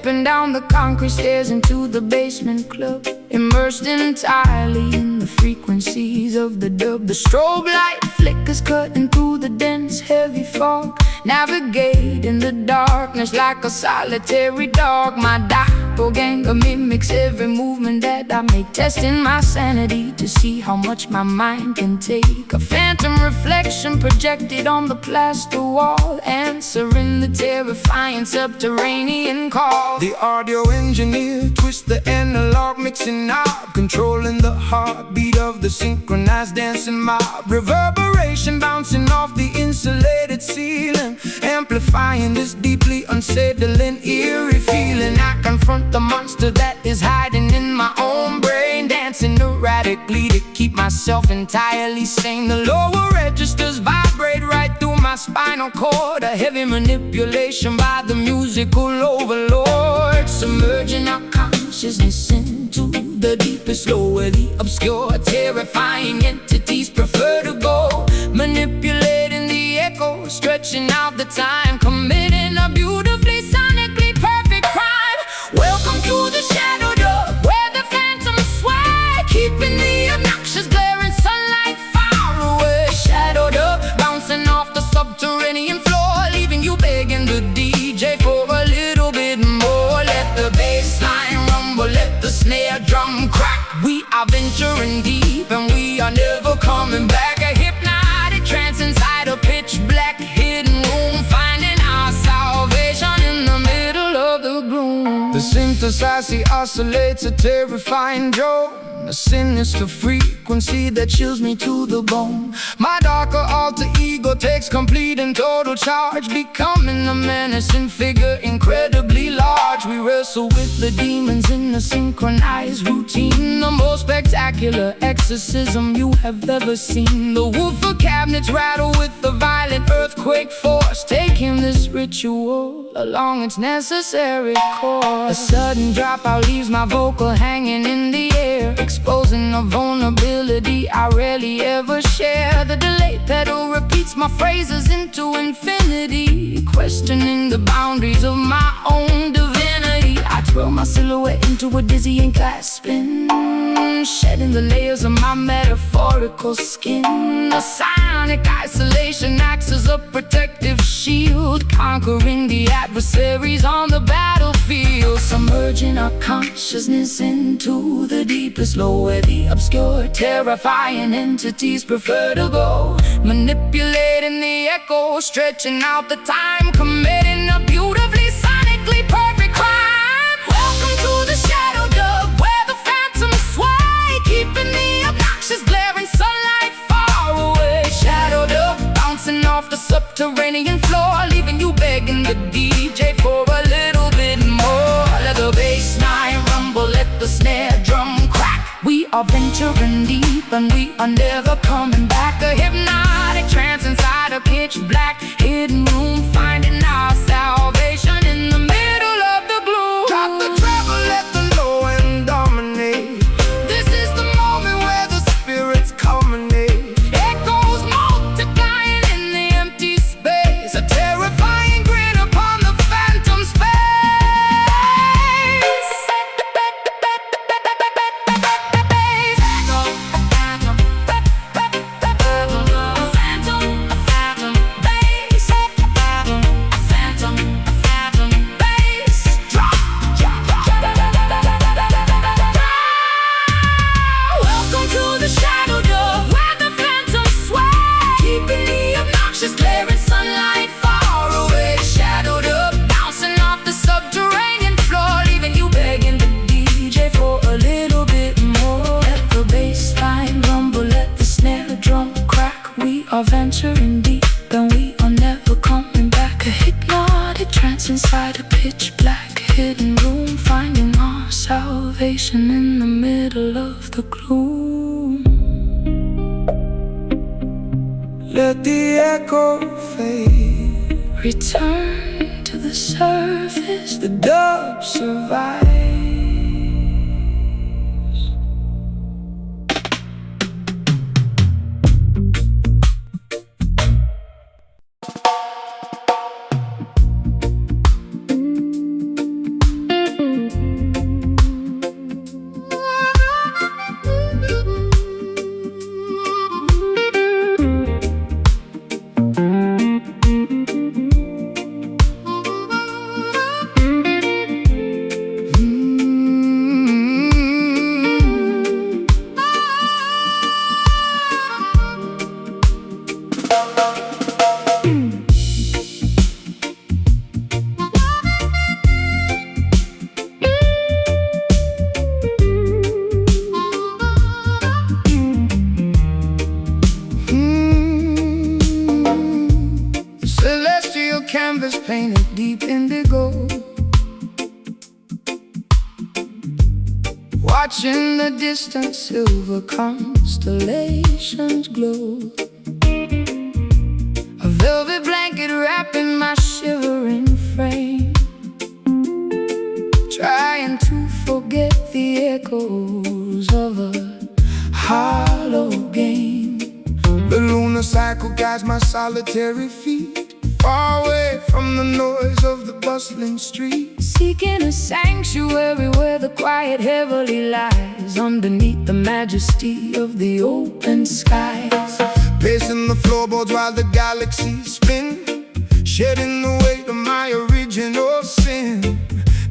Stepping down the concrete stairs into the basement club, immersed entirely in the frequencies of the dub. The strobe light flickers cutting through the dense, heavy fog, navigate in the darkness like a solitary dog. My doppelganger mimics every movement that I make, testing my sanity to see how much my mind can take. A phantom reflection projected on the plaster wall, answering the terrifying subterranean call. The audio engineer twists the analog mixing knob, controlling the heartbeat of the synchronized dancing mob. Reverberation bouncing off the insulated ceiling, amplifying this deeply unsettling, eerie feeling. I confront the monster that is hiding in my own brain, dancing erratically to keep myself entirely sane. The lower registers vibrate right through my spinal cord, a heavy manipulation by the musical overlord, submerging our consciousness into the deepest low, where the obscure, terrifying entities prefer to go, manipulating the echo, stretching out the time, committing a beautifully sonically perfect crime. Welcome to the shadow dub, where the phantoms sway, keeping the obnoxious glaring sunlight far away. Shadow dub, bouncing off the subterranean floor, leaving you begging the DJ for a little bit more. Let the bass line rumble, let the snare drum crack. We are venturing deep and we are never coming back. A hypnotic trance inside a pitch black hidden room, finding our salvation in the middle of the gloom. The synthesizer oscillates a terrifying drone, a sinister frequency that chills me to the bone. My darker alter ego takes complete and total charge, becoming a menacing figure incredibly large. We wrestle with the demons in a synchronized routine, the most spectacular exorcism you have ever seen. The woofer cabinets rattle with the violent earthquake force, taking this ritual along its necessary course. A sudden dropout leaves my vocal hanging in the air, exposing a vulnerability I rarely ever share. The delay pedal repeats my phrases into infinity, questioning the boundaries of my own divinity. I twirl my silhouette into a dizzying glass spin, shedding the layers of my metaphorical skin. The sonic isolation acts as a protective shield, conquering the adversaries on the battlefield, submerging our consciousness into the deepest low, where the obscure, terrifying entities prefer to go, manipulating the echo, stretching out the time, committing a beautifully sonically perfect crime. Welcome to the shadow dub, where the phantoms sway, keeping the obnoxious glaring sunlight far away. Shadow dub, bouncing off the subterranean floor, leaving you begging the DJ for a little bit more. Let the bass line rumble, let the snare drum crack. We are venturing deep and we are never coming back. A hypnotic trance inside a pitch black hidden room, finding our salvation in the middle of the gloom. Drop the treble, let the low end dominate. This is the moment where the Spirits culminate. echoes multiplying in the empty space, a terrifying grin upon the phantom space. Welcome to the shadow dub, where the phantoms sway, keeping the obnoxious glaring sunlight far away. Shadow dub, bouncing off the subterranean floor, leaving you begging the DJ for a little bit more. Let the bass line rumble, let the snare drum crack. We are venturing deep and we are never coming back. A hypnotic trance inside a pitch black hidden room, finding our salvation in the middle of the gloom. Let the echo fade, Return to the surface, the dub survives. painted deep indigo, watching the distant silver constellations glow. A velvet blanket wrapping my shivering frame, trying to forget the echoes of a hollow game. The lunar cycle guides my solitary feet, far away from the noise of the bustling street, seeking a sanctuary where the quiet heavily lies underneath the majesty of the open skies. Pacing the floorboards while the galaxies spin, shedding the weight of my original sin.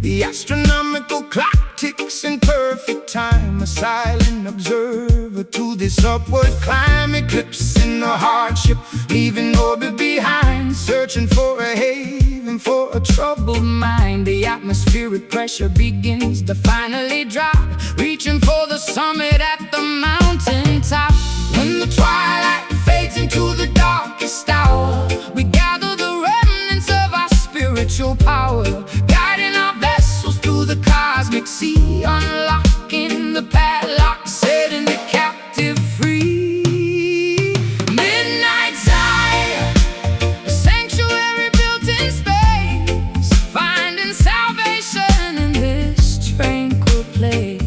The astronomical clock ticks in perfect time, a silent observer to this upward climb. Eclipsing the hardship, leaving orbit behind, searching for a haven for a troubled mind. The atmospheric pressure begins to finally drop, reaching for the summit at the mountain top. When the twilight fades into the darkest hour, we gather the remnants of our spiritual power, guiding our vessels through the cosmic sea, unlocking the padlock, setting the captive free. Midnight Zion, a sanctuary built in space, finding salvation in this tranquil place.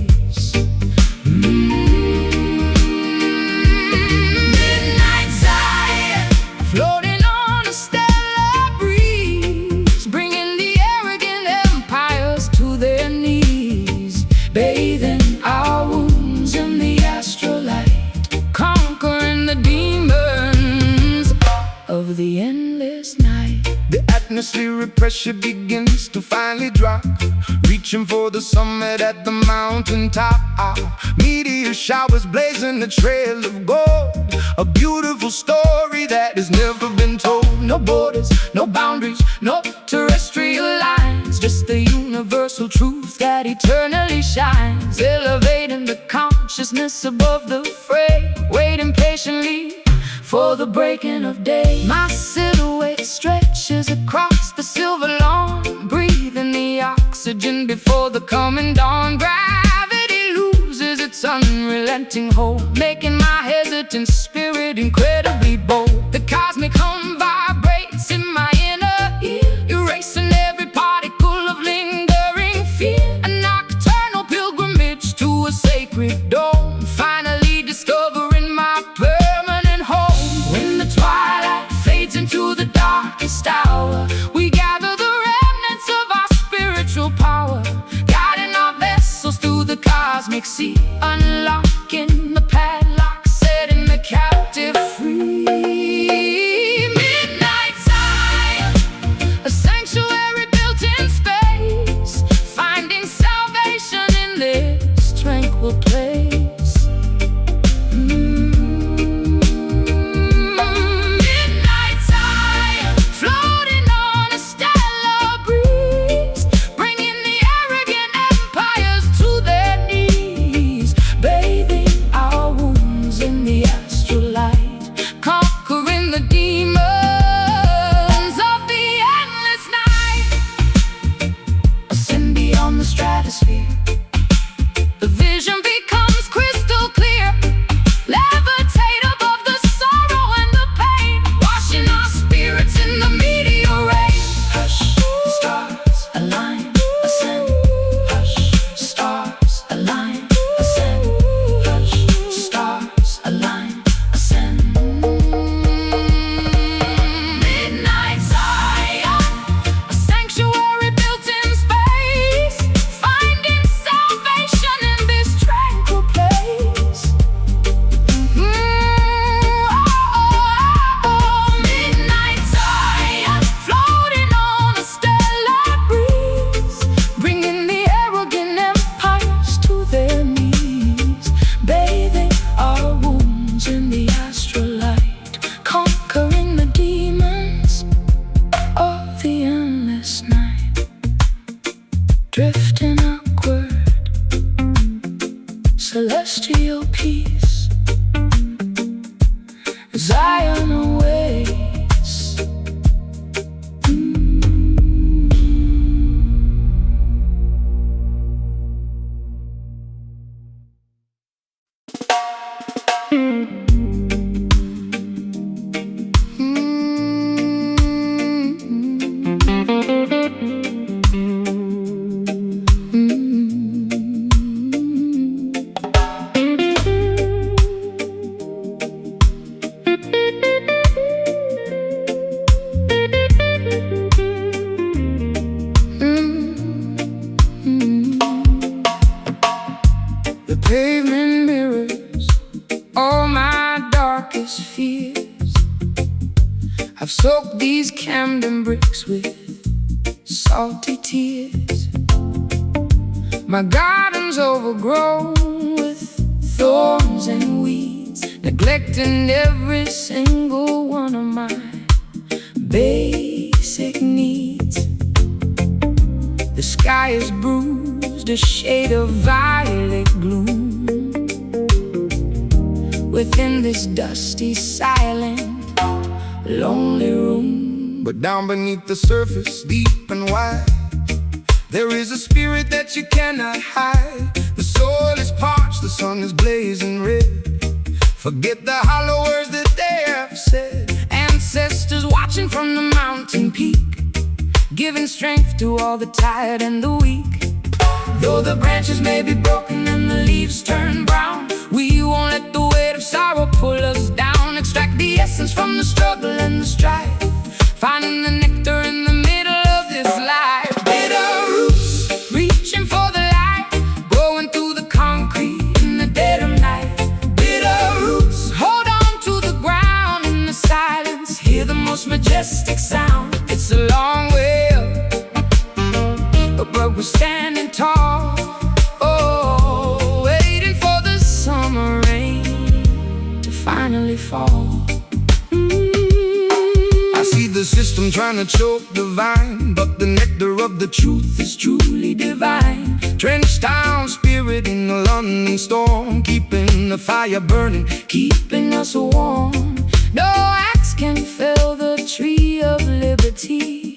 Midnight Zion, floating on a stellar breeze, bringing the arrogant empires to their knees, bathing our wounds in the astrolight, conquering the demons of the endless night. the atmospheric pressure begins to finally drop, reaching for the summit at the mountain top. Meteor showers blazing a trail of gold, a beautiful story that has never been told. No borders, no boundaries, no terrestrial lines, just the universal truth that eternally shines, elevating the consciousness above the fray, waiting patiently for the breaking of day. My silhouette stretches across the silver lawn, breathing the oxygen before the coming dawn. Gravity loses its unrelenting hold, making my hesitant spirit incredibly bold. The cosmic hum vibrates in my inner ear, erasing every particle of lingering fear. A nocturnal pilgrimage to a sacred dome, finally discovering my permanent home. When the twilight fades into the darkest hour, we gather the remnants of our spiritual power, guiding our vessels through the cosmic sea, unlocking the padlock, setting the captive free. Midnight Zion, a sanctuary built in space, finding salvation in this tranquil place. Midnight Zion, floating on a stellar breeze, bringing the arrogant empires to their knees, bathing our wounds in the astrolight, conquering the demons of the endless night. Ascend beyond the stratosphere, the vision becomes crystal clear, levitate above the sorrow and the pain, washing our spirits in the meteor rain. Hush, stars align, ascend. Hush, stars align, ascend. Hush, stars align, ascend. Midnight Zion, a sanctuary built in space, finding salvation in this tranquil place. Midnight Zion, floating on a stellar breeze, bringing the arrogant empires to their knees, bathing our wounds in the astrolight, conquering the demons of the endless night, drifting upward, celestial peace, Zion awaits. darkest fears. I've soaked these Camden bricks with salty tears. My garden's overgrown with thorns and weeds, neglecting every single one of my basic needs. The sky is bruised, a shade of violet gloom. Within this dusty, silent, lonely room. But down beneath the surface, deep and wide, there is a spirit that you cannot hide. The soil is parched, the sun is blazing red. Forget the hollow words that they have said. Ancestors watching from the mountain peak, giving strength to all the tired and the weak. Though the branches may be broken and the leaves turn brown, we won't let the weight of sorrow pull us down. Extract the essence from the struggle and the strife, finding the nectar in the middle of this life. Bitter roots, reaching for the light, growing through the concrete in the dead of night. Bitter roots, hold on to the ground in the silence, hear the most majestic sound. It's a long way up, but we're standing tall. Oh, waiting for the summer rain to finally fall. I see the system trying to choke the vine, but the nectar of the truth is truly divine. Drenched down spirit in the London storm, keeping the fire burning, keeping us warm. No axe can fell the tree of liberty,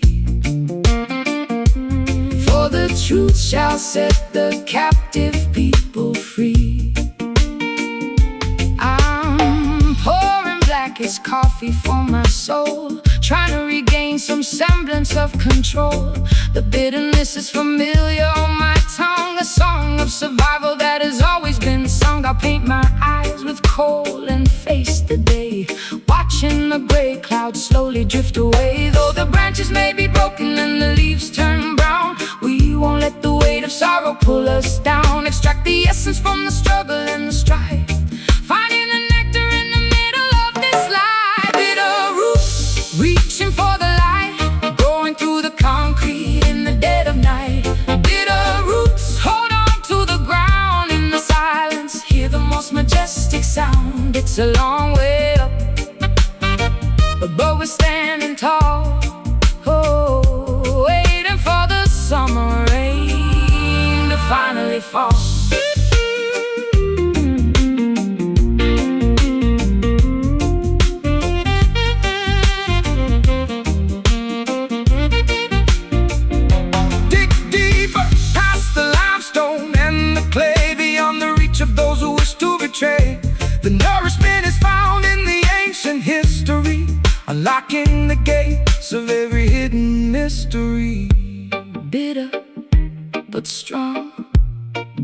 for the truth shall set the captive people free. I'm pouring blackest coffee for my soul, trying to regain some semblance of control. The bitterness is familiar on my tongue, a song of survival that has always been sung. I'll paint my eyes with coal and face the day, watching the gray clouds slowly drift away. Though the branches may be broken and the leaves turn brown, we won't let the weight of sorrow pull us down. Extract the essence from the struggle and the strife, finding the nectar in the middle of this life. Bitter roots, reaching for the light, growing through the concrete in the dead of night. Bitter roots, hold on to the ground in the silence, hear the most majestic sound. It's a long way up, but we're standing tall. Oh, waiting for the summer rain to finally fall. dig deeper past the limestone and the clay, beyond the reach of those who wish to betray. The nourishment is found in the ancient history, unlocking the gates of every hidden mystery. Bitter but strong,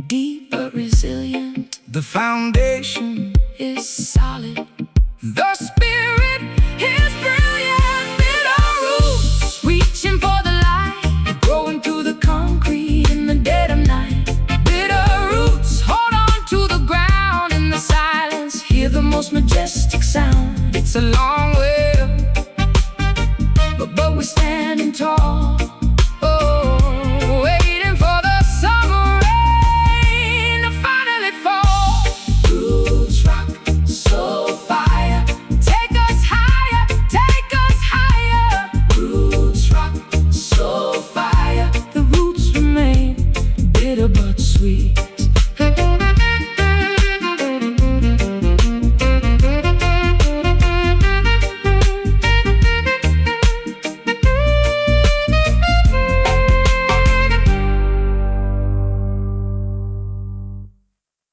deep but resilient, The foundation is solid. the spirit His brilliant bitter roots, reaching for the light, growing through the concrete in the dead of night. Bitter roots, hold on to the ground in the silence, hear the most majestic sound. It's a long